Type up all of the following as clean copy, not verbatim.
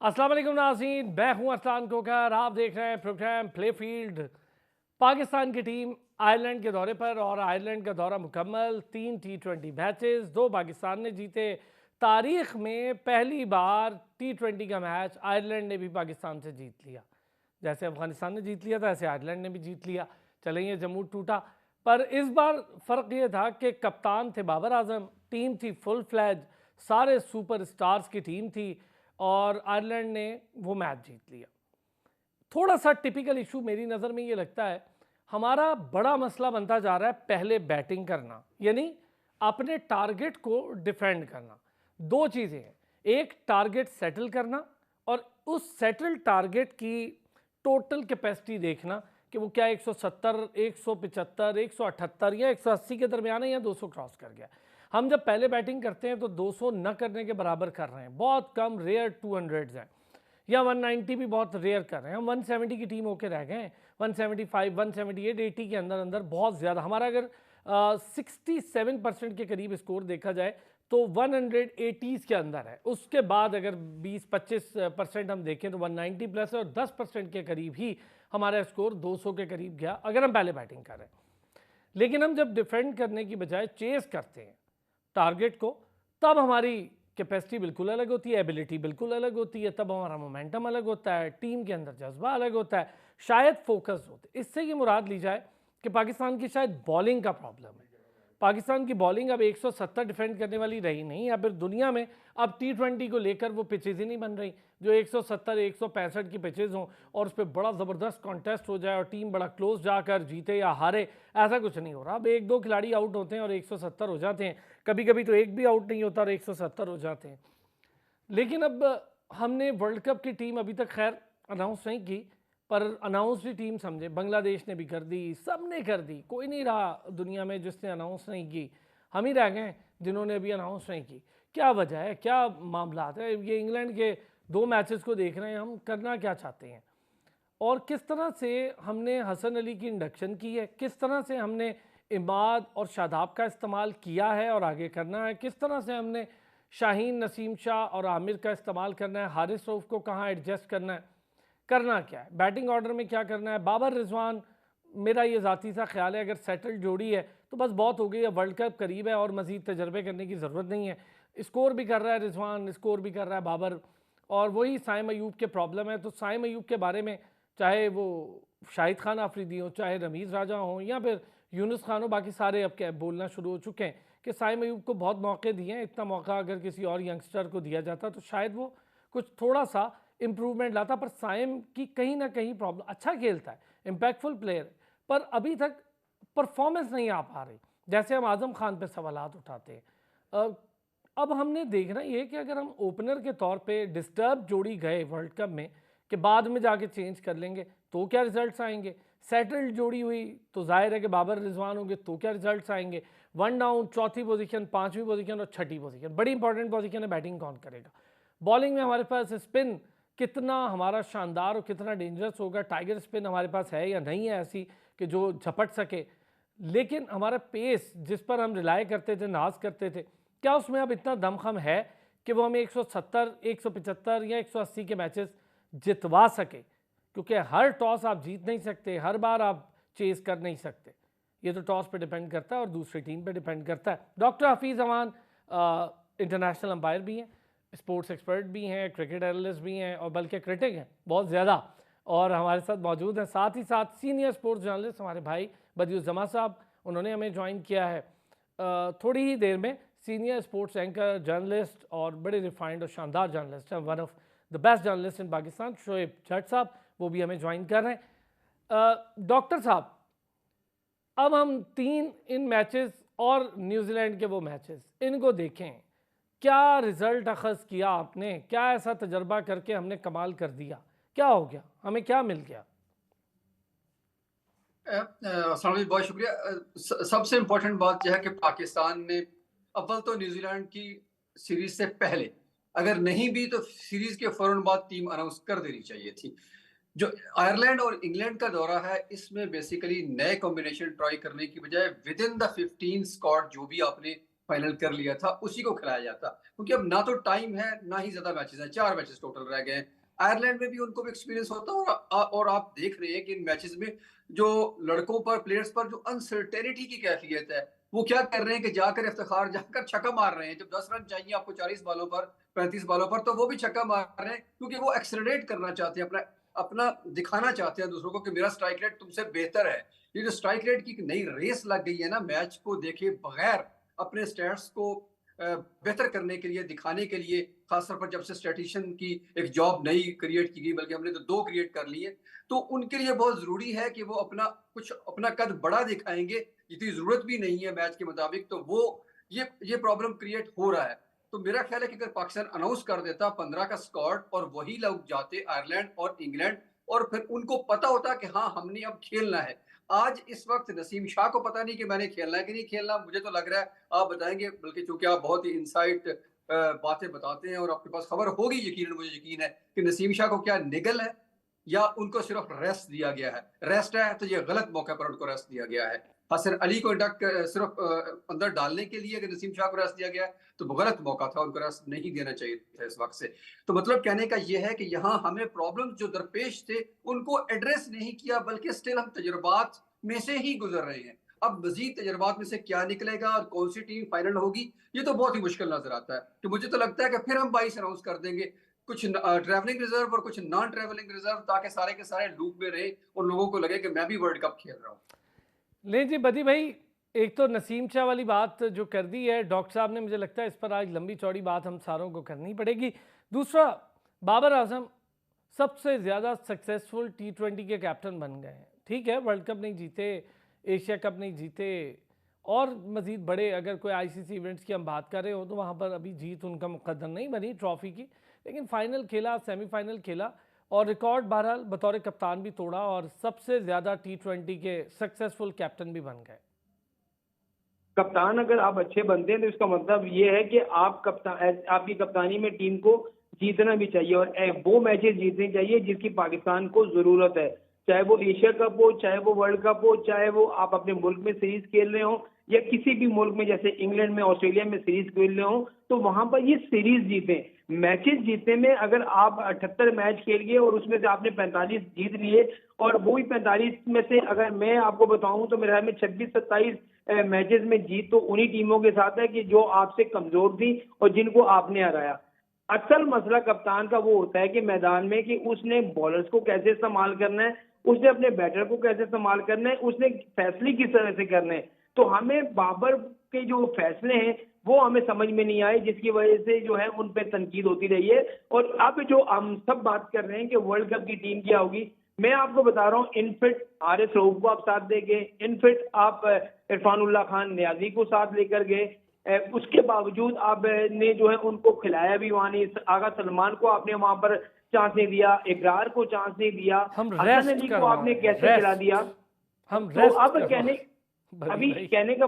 अस्सलाम वालेकुम नाज़रीन, मैं हूं अरसलान कोकर। आप देख रहे हैं प्रोग्राम प्ले फील्ड। पाकिस्तान की टीम आयरलैंड के दौरे पर और आयरलैंड का दौरा मुकम्मल। 3 T20 मैचेस, 2 पाकिस्तान ने जीते। तारीख में पहली बार T20 का मैच आयरलैंड ने भी पाकिस्तान से जीत लिया। जैसे अफगानिस्तान ने जीत लिया था, ऐसे आयरलैंड ने भी जीत लिया। चलें, ये जमूर टूटा। पर इस बार फ़र्क ये था कि कप्तान थे बाबर आजम, टीम थी फुल फ्लैज, सारे सुपर स्टार्स की टीम थी और आयरलैंड ने वो मैच जीत लिया। थोड़ा सा टिपिकल इशू मेरी नज़र में ये लगता है, हमारा बड़ा मसला बनता जा रहा है पहले बैटिंग करना, यानी अपने टारगेट को डिफेंड करना। दो चीज़ें हैं, एक टारगेट सेटल करना और उस सेटल टारगेट की टोटल कैपेसिटी देखना कि वो क्या 170, 175, 178 या 180 के दरमियान है या 200 क्रॉस कर गया। हम जब पहले बैटिंग करते हैं तो 200 न करने के बराबर कर रहे हैं, बहुत कम, रेयर 200 हैं या 190 भी बहुत रेयर कर रहे हैं। हम 170 की टीम होके रह गए हैं, 175, 178, 80 के अंदर अंदर बहुत ज़्यादा। हमारा अगर 67% के करीब स्कोर देखा जाए तो 180s के अंदर है। उसके बाद अगर 20-25% हम देखें तो 190 प्लस है और 10% के करीब ही हमारा स्कोर 200 के करीब गया अगर हम पहले बैटिंग कर रहे हैं। लेकिन हम जब डिफेंड करने की बजाय चेस करते हैं टारगेट को, तब हमारी कैपेसिटी बिल्कुल अलग होती है, एबिलिटी बिल्कुल अलग होती है, तब हमारा मोमेंटम अलग होता है, टीम के अंदर जज्बा अलग होता है, शायद फोकस होते। इससे ये मुराद ली जाए कि पाकिस्तान की शायद बॉलिंग का प्रॉब्लम है। पाकिस्तान की बॉलिंग अब 170 डिफेंड करने वाली रही नहीं, या फिर दुनिया में अब T20 को लेकर वो पिचेज ही नहीं बन रही जो 170 165 की पिचेज हों और उस पर बड़ा ज़बरदस्त कॉन्टेस्ट हो जाए और टीम बड़ा क्लोज जाकर जीते या हारे। ऐसा कुछ नहीं हो रहा। अब 1-2 खिलाड़ी आउट होते हैं और 170 हो जाते हैं, कभी कभी तो एक भी आउट नहीं होता और 170 हो जाते हैं। लेकिन अब हमने वर्ल्ड कप की टीम अभी तक खैर अनाउंस नहीं की, पर अनाउंस भी टीम समझे, बांग्लादेश ने भी कर दी, सब ने कर दी, कोई नहीं रहा दुनिया में जिसने अनाउंस नहीं की। हम ही रह गए जिन्होंने अभी अनाउंस नहीं की। क्या वजह है, क्या मामला है? ये इंग्लैंड के 2 मैचेस को देख रहे हैं हम, करना क्या चाहते हैं और किस तरह से हमने हसन अली की इंडक्शन की है, किस तरह से हमने इमाद और शादाब का इस्तेमाल किया है और आगे करना है, किस तरह से हमने शाहीन, नसीम शाह और आमिर का इस्तेमाल करना है, हारिस रऊफ़ को कहाँ एडजस्ट करना है, करना क्या है, बैटिंग ऑर्डर में क्या करना है। बाबर रिजवान, मेरा ये ज़ाती सा ख्याल है, अगर सेटल जोड़ी है तो बस बहुत हो गई है, वर्ल्ड कप करीब है और मज़ीद तजर्बे करने की ज़रूरत नहीं है। स्कोर भी कर रहा है रिजवान, स्कोर भी कर रहा है बाबर, और वही साइम अयूब के प्रॉब्लम है। तो साइम अयूब के बारे में चाहे वो शाहिद खान आफरीदी हो, चाहे रमीज़ राजा हो या फिर यूनुस खान हो, बाकी सारे अब क्या बोलना शुरू हो चुके हैं कि साइम अयूब को बहुत मौके दिए हैं। इतना मौका अगर किसी और यंगस्टर को दिया जाता तो शायद वो कुछ थोड़ा सा इम्प्रूवमेंट लाता। पर साइम की कहीं ना कहीं प्रॉब्लम, अच्छा खेलता है, इम्पैक्टफुल प्लेयर, पर अभी तक परफॉर्मेंस नहीं आ पा रही। जैसे हम आजम खान पे सवालात उठाते हैं, अब हमने देखना ये कि अगर हम ओपनर के तौर पे डिस्टर्ब जोड़ी गए वर्ल्ड कप में कि बाद में जाके चेंज कर लेंगे तो क्या रिजल्ट्स आएंगे, सेटल्ड जोड़ी हुई तो जाहिर है कि बाबर रिजवान होंगे तो क्या रिजल्ट्स आएंगे। वन डाउन, चौथी पोजीशन, पांचवी पोजीशन और छठी पोजीशन, बड़ी इंपॉर्टेंट पोजीशन है, बैटिंग कौन करेगा। बॉलिंग में हमारे पास स्पिन कितना हमारा शानदार और कितना डेंजरस होगा, टाइगर स्पिन हमारे पास है या नहीं है ऐसी कि जो झपट सके। लेकिन हमारा पेस जिस पर हम रिलाय करते थे, नाज करते थे, क्या उसमें अब इतना दमखम है कि वो हमें 170, 175 या 180 के मैचेस जितवा सके? क्योंकि हर टॉस आप जीत नहीं सकते, हर बार आप चेस कर नहीं सकते। ये तो टॉस पे डिपेंड करता है और दूसरी टीम पे डिपेंड करता है। डॉक्टर हफीज़ अमान इंटरनेशनल अंपायर भी हैं, स्पोर्ट्स एक्सपर्ट भी हैं, क्रिकेट एनालिस्ट भी हैं और बल्कि क्रिटिक हैं बहुत ज़्यादा, और हमारे साथ मौजूद हैं। साथ ही साथ सीनियर स्पोर्ट्स जर्नलिस्ट हमारे भाई बदियुज़्ज़मा साहब, उन्होंने हमें ज्वाइन किया है थोड़ी ही देर में। सीनियर स्पोर्ट्स एंकर, जर्नलिस्ट और बड़े रिफाइंड और शानदार जर्नलिस्ट हैं, one of the best journalist in Pakistan, Shoaib Jatt sahab, वो भी हमें ज्वाइन कर रहे हैं। डॉक्टर साहब, अब हम 3 इन मैचेस और न्यूजीलैंड के वो मैचेस, इनको देखें, क्या रिजल्ट अखज़ किया आपने, क्या ऐसा तजर्बा करके हमने कमाल कर दिया, क्या हो गया, हमें क्या मिल गया? बहुत शुक्रिया। सबसे इम्पोर्टेंट बात यह है कि पाकिस्तान ने अव्वल तो न्यूजीलैंड की सीरीज से पहले, अगर नहीं भी तो सीरीज के फौरन बाद टीम अनाउंस कर देनी चाहिए थी। जो आयरलैंड और इंग्लैंड का दौरा है, इसमें बेसिकली नए कॉम्बिनेशन ट्राई करने की बजाय विद इन द 15 स्क्वाड जो भी आपने फाइनल कर लिया था, उसी को खिलाया जाता, क्योंकि अब ना तो टाइम है ना ही ज्यादा मैचेस हैं, 4 मैचेस टोटल रह गए हैं। आयरलैंड में भी उनको भी एक्सपीरियंस होता है, और आप देख रहे हैं कि इन मैचेस में जो लड़कों पर, प्लेयर्स पर जो अनसर्टेनिटी की कैफियत है, वो क्या कर रहे हैं कि जाकर इफ्तिखार जाकर छक्का मार रहे हैं। जब 10 रन चाहिए आपको 40 बॉलों पर, 35 बॉलों पर, तो वो भी छक्का मार रहे हैं, क्योंकि वो एक्सेलरेट करना चाहते हैं, अपना अपना दिखाना चाहते हैं दूसरों को कि मेरा स्ट्राइक रेट तुमसे बेहतर है। ये जो स्ट्राइक रेट की नई रेस लग गई है ना, मैच को देखे बगैर अपने स्टैट्स को बेहतर करने के लिए, दिखाने के लिए, खासतौर पर जब से स्टैटिशियन की एक जॉब नई क्रिएट की गई, बल्कि हमने तो 2 क्रिएट कर ली है, तो उनके लिए बहुत ज़रूरी है कि वो अपना कद बड़ा दिखाएँगे, इतनी ज़रूरत भी नहीं है मैच के मुताबिक, तो वो ये प्रॉब्लम क्रिएट हो रहा है। तो मेरा ख्याल है कि अगर पाकिस्तान अनाउंस कर देता 15 का स्क्वाड और वही लोग जाते आयरलैंड और इंग्लैंड, और फिर उनको पता होता कि हाँ, हमने अब खेलना है। आज इस वक़्त नसीम शाह को पता नहीं कि मैंने खेलना है कि नहीं खेलना, मुझे तो लग रहा है आप बताएँगे, बल्कि चूँकि आप बहुत ही इनसाइट बातें बताते हैं और आपके पास खबर होगी, यकीनन मुझे यकीन है कि नसीम शाह को क्या निगल है या उनको सिर्फ रेस्ट दिया गया है। रेस्ट है तो ये गलत मौके पर उनको रेस्ट दिया गया है। हसन अली को सिर्फ अंदर डालने के लिए अगर नसीम शाह को रेस्ट दिया गया है, तो वो गलत मौका था, उनको रेस्ट नहीं देना चाहिए था इस वक़्त से। तो मतलब कहने का ये है कि यहाँ हमें प्रॉब्लम्स जो दरपेश थे, उनको एड्रेस नहीं किया, बल्कि स्टिल हम तजुर्बात में से ही गुज़र रहे हैं। अब मज़ीद तजुर्बात में से क्या निकलेगा और कौन-सी टीम फाइनल होगी, ये तो बहुत ही मुश्किल नज़र आता है। तो मुझे तो लगता है कि फिर हम 22 अनाउंस कर देंगे, कुछ ट्रैवलिंग रिज़र्व और कुछ नॉन ट्रैवलिंग रिज़र्व, ताकि सारे के सारे लूप में रहें और लोगों को लगे कि मैं भी वर्ल्ड कप खेल रहा हूँ। नहीं जी बदी भाई, एक तो नसीम शाह वाली बात जो कर दी है डॉक्टर साहब ने, मुझे लगता है इस पर आज लंबी चौड़ी बात हम सारों को करनी पड़ेगी। दूसरा, बाबर आजम सबसे ज़्यादा सक्सेसफुल T20 के कैप्टन बन गए हैं। ठीक है, वर्ल्ड कप नहीं जीते, एशिया कप नहीं जीते, और मज़ीद बड़े अगर कोई ICC इवेंट्स की हम बात कर रहे हो तो वहाँ पर अभी जीत उनका मुकद्दर नहीं बनी ट्रॉफ़ी की, लेकिन फ़ाइनल खेला, सेमीफाइनल खेला और रिकॉर्ड बहरहाल बतौर कप्तान भी तोड़ा और सबसे ज़्यादा T20 के सक्सेसफुल कैप्टन भी बन गए। कप्तान अगर आप अच्छे बनते हैं तो इसका मतलब ये है कि आप आपकी कप्तानी में टीम को जीतना भी चाहिए, और वो मैचेस जीतने चाहिए जिसकी पाकिस्तान को जरूरत है। चाहे वो एशिया कप हो, चाहे वो वर्ल्ड कप हो, चाहे वो आप अपने मुल्क में सीरीज खेल रहे हो या किसी भी मुल्क में, जैसे इंग्लैंड में, ऑस्ट्रेलिया में सीरीज खेल रहे हो, तो वहां पर ये सीरीज जीते। मैचेस जीतने में अगर आप 78 मैच खेल गए और उसमें से आपने 45 जीत लिए, और वो भी 45 में से अगर मैं आपको बताऊं तो मेरे ख्याल में 26-27 मैचेस में जीत तो उन्हीं टीमों के साथ है कि जो आपसे कमजोर थी और जिनको आपने हराया। असल मसला कप्तान का वो होता है कि मैदान में कि उसने बॉलर्स को कैसे इस्तेमाल करना है, उसने अपने बैटर को कैसे इस्तेमाल करना है, उसने फैसले किस तरह से करने हैं। तो हमें बाबर के जो फैसले हैं वो हमें समझ में नहीं आए, जिसकी वजह से जो है उन पर तनकीद होती रही है। और अब जो हम सब बात कर रहे हैं कि वर्ल्ड कप की टीम क्या होगी, मैं आपको बता रहा हूँ, इनफिट हारिस रऊफ को आप साथ देंगे, इनफिट आप इरफानुल्लाह खान नियाजी को साथ लेकर गए, उसके बावजूद आपने जो है उनको खिलाया भी वहां नहीं। आगा सलमान को आपने वहां पर चांस नहीं दिया, इकरार को चांस नहीं दिया, हम हसन रेस्ट अली कर को रहे आपने हैं, कैसे खिला दिया। हम तो रेस्ट अब कर रहे कहने हैं बदी अभी भाई। कहने का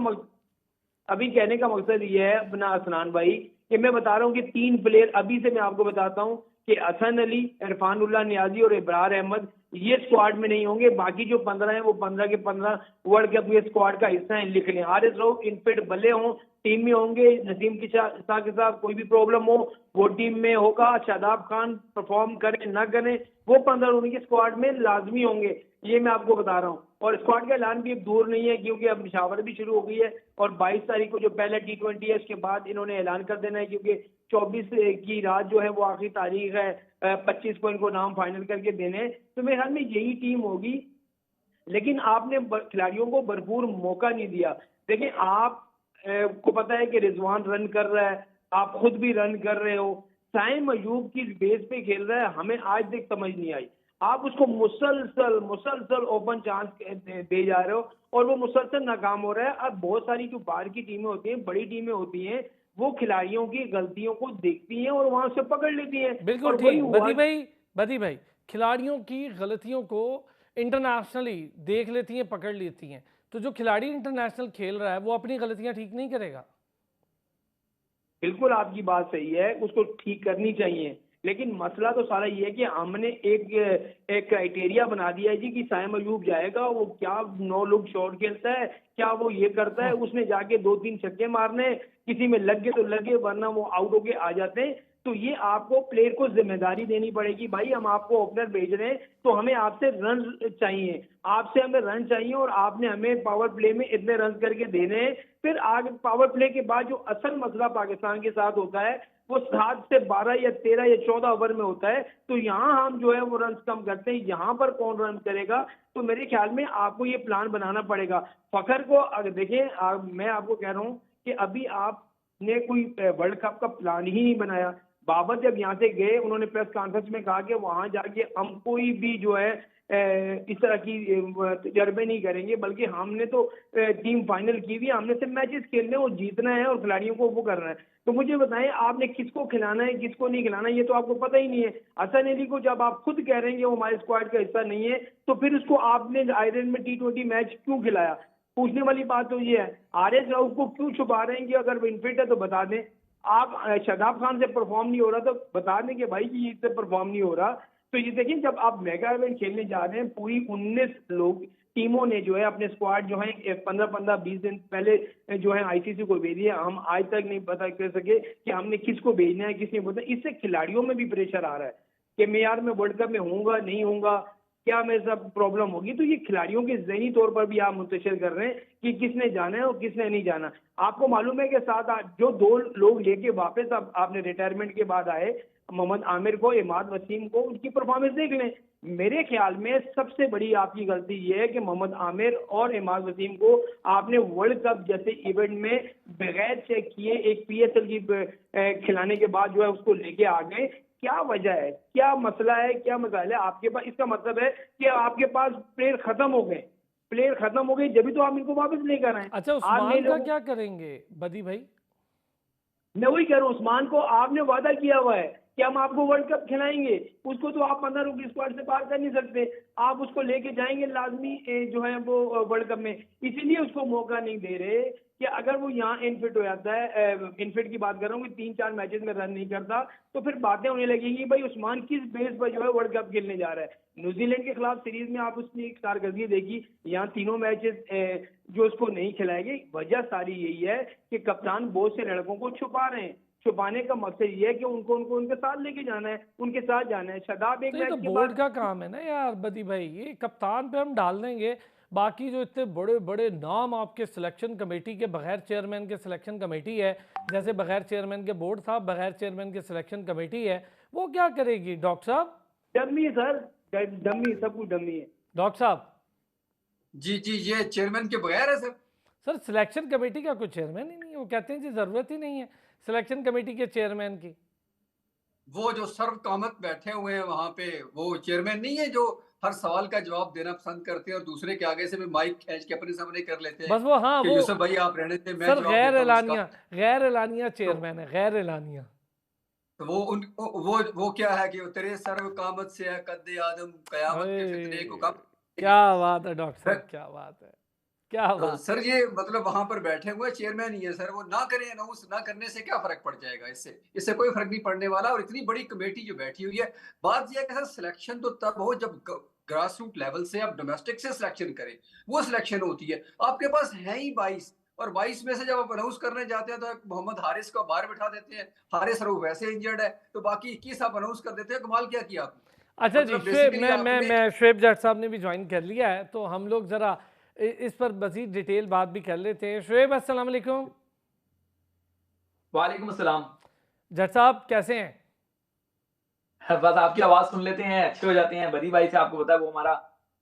अभी कहने का मकसद ये है अपना असनान भाई, कि मैं बता रहा हूँ कि 3 प्लेयर अभी से मैं आपको बताता हूँ कि हसन अली, इरफानुल्लाह नियाजी और इब्रार अहमद ये स्क्वाड में नहीं होंगे। बाकी जो 15 हैं वो 15 के 15 वर्ल्ड कप के स्क्वाड का हिस्सा है, लिख लें। हारिस रऊफ इनफिट भले हों, टीम में होंगे। नसीम की शाह के साथ कोई भी प्रॉब्लम हो वो टीम में होगा। शादाब खान परफॉर्म करें ना करें, वो 15 उनके स्क्वाड में लाजमी होंगे, ये मैं आपको बता रहा हूँ। और स्क्वाड का ऐलान भी अब दूर नहीं है, क्योंकि अब मुशावरत भी शुरू हो गई है और 22 तारीख को जो पहला T20 है उसके बाद इन्होंने ऐलान कर देना है, क्योंकि 24 की रात जो है वो आखिरी तारीख है, 25 को इनको नाम फाइनल करके देने हैं। तो मेरे ख्याल में यही टीम होगी, लेकिन आपने खिलाड़ियों को भरपूर मौका नहीं दिया। देखिए, आप को पता है कि रिजवान रन कर रहा है, आप खुद भी रन कर रहे हो, साइम अयूब किस बेस पे खेल रहा है हमें आज तक समझ नहीं आई। आप उसको मुसलसल मुसलसल ओपन चांस दे जा रहे हो और वो मुसलसल नाकाम हो रहा है। अब बहुत सारी जो बाहर की टीमें होती हैं, बड़ी टीमें होती हैं, वो खिलाड़ियों की गलतियों को देखती हैं और वहां से पकड़ लेती हैं। बिल्कुल और वही ठीक हुआ। बदी भाई, खिलाड़ियों की गलतियों को इंटरनेशनली देख लेती हैं, पकड़ लेती हैं, तो जो खिलाड़ी इंटरनेशनल खेल रहा है वो अपनी गलतियां ठीक नहीं करेगा। बिल्कुल आपकी बात सही है, उसको ठीक करनी चाहिए, लेकिन मसला तो सारा ये है कि हमने एक एक क्राइटेरिया बना दिया है जी कि साइम अयूब जाएगा, वो क्या 9 लोग शॉट खेलता है, क्या वो ये करता है, उसने जाके 2-3 छक्के मारने, किसी में लग गए तो लगे, वरना वो आउट होके आ जाते हैं। तो ये आपको प्लेयर को जिम्मेदारी देनी पड़ेगी, भाई हम आपको ओपनर भेज रहे हैं तो हमें आपसे रन चाहिए, आपसे हमें रन चाहिए और आपने हमें पावर प्ले में इतने रन करके देने हैं। फिर आगे पावर प्ले के बाद जो असल मसला पाकिस्तान के साथ होता है वो 7 से 12 या 13 या 14 ओवर में होता है। तो यहाँ हम जो है वो रन कम करते हैं, यहाँ पर कौन रन करेगा? तो मेरे ख्याल में आपको ये प्लान बनाना पड़ेगा। फखर को अगर देखें, मैं आपको कह रहा हूँ कि अभी आपने कोई वर्ल्ड कप का प्लान ही नहीं बनाया। बाबर जब यहाँ से गए उन्होंने प्रेस कॉन्फ्रेंस में कहा कि वहां जाके हम कोई भी जो है इस तरह की तजर्बे नहीं करेंगे, बल्कि हमने तो टीम फाइनल की हुई है, हमने सिर्फ मैचेस खेलने और जीतना है और खिलाड़ियों को वो करना है। तो मुझे बताएं आपने किसको खिलाना है किसको नहीं खिलाना, ये तो आपको पता ही नहीं है। हसन अली को जब आप खुद कह रहे हैं कि वो हमारे स्क्वाड का हिस्सा नहीं है, तो फिर उसको आपने आयरलैंड में T20 मैच क्यों खिलाया? पूछने वाली बात तो ये है। RS राउफ को क्यों छुपा रहे हैं कि अगर वो इनफिट है तो बता दें? आप शादाब खान से परफॉर्म नहीं हो रहा तो बता दें कि भाई जी इससे परफॉर्म नहीं हो रहा। तो ये देखिए जब आप मेगा इवेंट खेलने जा रहे हैं, पूरी 19 लोग टीमों ने जो है अपने स्क्वाड जो है 15-20 दिन पहले जो है ICC को भेज दिया। हम आज तक नहीं पता कर सके कि हमने किसको भेजना है किसने बोलना। इससे खिलाड़ियों में भी प्रेशर आ रहा है कि मैं यार मैं वर्ल्ड कप में होऊंगा नहीं होऊंगा, क्या मेरे साथ प्रॉब्लम होगी। तो ये खिलाड़ियों के जहनी तौर पर भी आप मुंतशिर कर रहे हैं कि किसने जाना है और किसने नहीं जाना। आपको मालूम है कि जो 2 लोग लेके वापस आपने रिटायरमेंट के बाद आए, मोहम्मद आमिर को, इमाद वसीम को, उनकी परफॉर्मेंस देख लें। मेरे ख्याल में सबसे बड़ी आपकी गलती ये है कि मोहम्मद आमिर और इमाद वसीम को आपने वर्ल्ड कप जैसे इवेंट में बगैर चेक किए एक PSL की खिलाने के बाद जो है उसको लेके आ गए। क्या वजह है, क्या मसला है, क्या मसाइल है आपके पास? इसका मतलब है कि आपके पास प्लेयर खत्म हो गए, प्लेयर खत्म हो गए, जब भी तो आप इनको वापस लेकर आए। अच्छा, उस्मान का क्या करेंगे बदी भाई? मैं वही कह रहा हूँ, उस्मान को आपने वादा किया हुआ है कि हम आपको वर्ल्ड कप खिलाएंगे, उसको तो आप 15 लोग स्क्वाड से पार कर नहीं सकते। आप उसको लेके जाएंगे लाजमी जो है वो वर्ल्ड कप में, इसीलिए उसको मौका नहीं दे रहे कि अगर वो यहाँ इनफिट हो जाता है, इनफिट की बात कर रहा हूँ कि 3-4 मैचेस में रन नहीं करता, तो फिर बातें होने लगेंगी भाई उस्मान किस बेस पर जो है वर्ल्ड कप खेलने जा रहा है। न्यूजीलैंड के खिलाफ सीरीज में आप उसकी एक कारकर्दगी देखी, यहाँ तीनों मैचेस जो उसको नहीं खिलाए गए। वजह सारी यही है कि कप्तान बहुत से लड़कों को छुपा रहे हैं। छुपाने का मकसद ये है कि उनको उनको उनके साथ लेके जाना है, उनके साथ जाना है। शादाब एक तो ये तो मैच के बोर्ड बाद का काम है ना यार बदी भाई, ये कप्तान पे हम डाल देंगे। बाकी जो इतने बड़े बड़े नाम आपके सिलेक्शन कमेटी के, बगैर चेयरमैन के सिलेक्शन कमेटी है, जैसे बगैर चेयरमैन के बोर्ड साहब, बगैर चेयरमैन के सिलेक्शन कमेटी है, वो क्या करेगी डॉक्टर साहब? डमी है सर, डमी, सब कुछ डमी है डॉक्टर साहब। जी जी, ये चेयरमैन के बगैर है सर। सर सिलेक्शन कमेटी का कोई चेयरमैन ही नहीं है, वो कहते हैं जी ज़रूरत ही नहीं है सिलेक्शन कमेटी के चेयरमैन की। वो जो सर्वकामत बैठे हुए हैं वहां पे, वो चेयरमैन नहीं है जो हर सवाल का जवाब देना पसंद करते हैं और दूसरे के आगे से भी माइक खींच के अपने सामने कर लेते हैं बस वो, हाँ कि वो यूसुफ भाई आप रहने थे, मैं सर जवाब देता हूँ इसका। गैर एलानिया तो, चेयरमैन है, गैर एलानिया। तो वो क्या है कि तेरे सर्वकामत से है कद्दे आदम, कयामत के फितने को अरे कब। क्या बात है डॉक्टर साहब, क्या बात है, क्या तो बात सर है। ये मतलब वहां पर बैठे हुए चेयरमैन ही है सर, वो ना करें अनाउंस ना करने से क्या फर्क पड़ जाएगा? इससे इससे कोई फर्क नहीं पड़ने वाला। और इतनी बड़ी कमेटी जो बैठी हुई है, बात यह है कि सर सिलेक्शन तो तब हो जब ग्रास रूट लेवल से आप डोमेस्टिक से सिलेक्शन करें, वो सिलेक्शन होती है। आपके पास है ही 22 और 22 में से जब आप अनाउंस करने जाते हैं तो मोहम्मद हारिस को बाहर बिठा देते हैं। हारिस रऊफ वैसे इंजर्ड है, तो बाकी 21 आप अनाउंस कर देते हैं। कमाल क्या किया आपने? अच्छा जी, मतलब शुएब, बेसिकली आपने मैं शुएब जट साहब ने भी ज्वाइन कर लिया है, तो हम लोग ज़रा इस पर मज़ीद डिटेल बात भी कर लेते हैं। शुएब अस्सलाम वालेकुम। वालेकुम अस्सलाम। जट साहब कैसे हैं? बस आपकी आवाज सुन लेते हैं अच्छे हो जाते हैं। बदी भाई से आपको पता है वो हमारा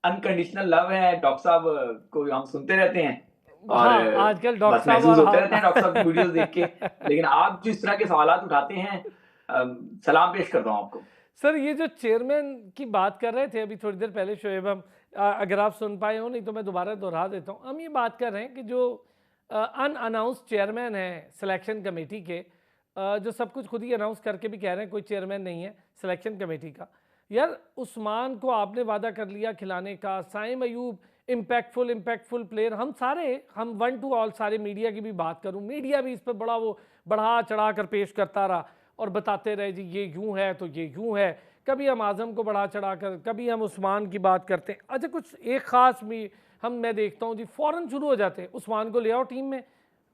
अनकंडीशनल लव है। डॉक्टर साहब को हम सुनते रहते हैं और हाँ, आजकल डॉक्टर बस साहब महसूस और होते रहते हैं डॉक्टर साहब की आप वीडियोस देख के। लेकिन आप जो इस तरह के सवालात उठाते हैं, सलाम पेश करता हूँ आपको। सर ये जो चेयरमैन की बात कर रहे थे अभी थोड़ी देर पहले शुएब, हम अगर आप सुन पाए हो, नहीं तो मैं दोबारा दोहरा देता हूँ। हम ये बात कर रहे हैं कि जो अनअनाउंस चेयरमैन हैं सिलेक्शन कमेटी के, जो सब कुछ खुद ही अनाउंस करके भी कह रहे हैं कोई चेयरमैन नहीं है सिलेक्शन कमेटी का। यार उस्मान को आपने वादा कर लिया खिलाने का, साइम अयूब इम्पैक्टफुल प्लेयर, हम 1 to ऑल सारे मीडिया की भी बात करूं, मीडिया भी इस पर बड़ा वो बढ़ा चढ़ा कर पेश करता रहा। और बताते रहे जी ये यूं है तो ये यूं है। कभी हम आज़म को बढ़ा चढ़ा कर, कभी हम उस्मान की बात करते हैं। अच्छा कुछ एक ख़ास भी मैं देखता हूँ जी, फ़ौरन शुरू हो जाते हैं, उस्मान को ले आओ टीम में,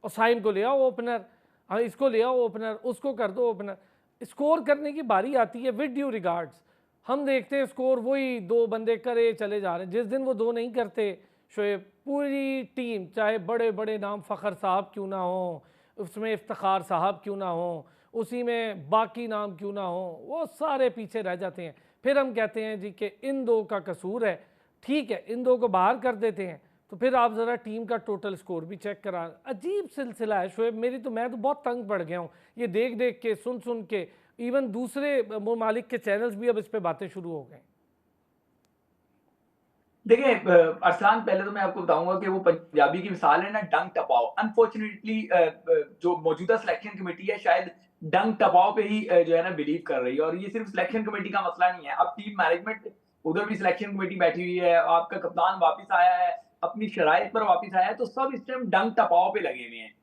उसाइन को ले आओ ओपनर, हाँ इसको ले आओ ओपनर, उसको कर दो ओपनर। स्कोर करने की बारी आती है विद ड्यू रिगार्ड्स, हम देखते हैं स्कोर वही 2 बंदे करे चले जा रहे हैं। जिस दिन वो 2 नहीं करते शोएब, पूरी टीम चाहे बड़े बड़े नाम फ़खर साहब क्यों ना हो, उसमें इफ्तिखार साहब क्यों ना हो, उसी में बाकी नाम क्यों ना हो, वो सारे पीछे रह जाते हैं। फिर हम कहते हैं जी कि इन 2 का कसूर है। ठीक है, इन 2 को बाहर कर देते हैं, तो फिर आप ज़रा टीम का टोटल स्कोर भी चेक करा। अजीब सिलसिला है शोएब, मैं तो बहुत तंग पड़ गया हूँ ये देख देख के, सुन सुन के। इवन दूसरे ममालिक के चैनल्स भी अब इस पे बातें शुरू हो गए। देखिए अरसलान, पहले तो मैं आपको बताऊंगा कि वो पंजाबी की मिसाल है ना, डंग टपाओ। अनफॉर्चुनेटली जो मौजूदा सिलेक्शन कमेटी है शायद डंग टपाओ पे ही जो है ना बिलीव कर रही है। और ये सिर्फ सिलेक्शन कमेटी का मसला नहीं है, अब टीम मैनेजमेंट उधर भी सिलेक्शन कमेटी बैठी हुई है, आपका कप्तान वापस आया है, अपनी शराइत पर वापस आया है, तो सब इस टाइम डंग टपाओ पे लगे हुए हैं।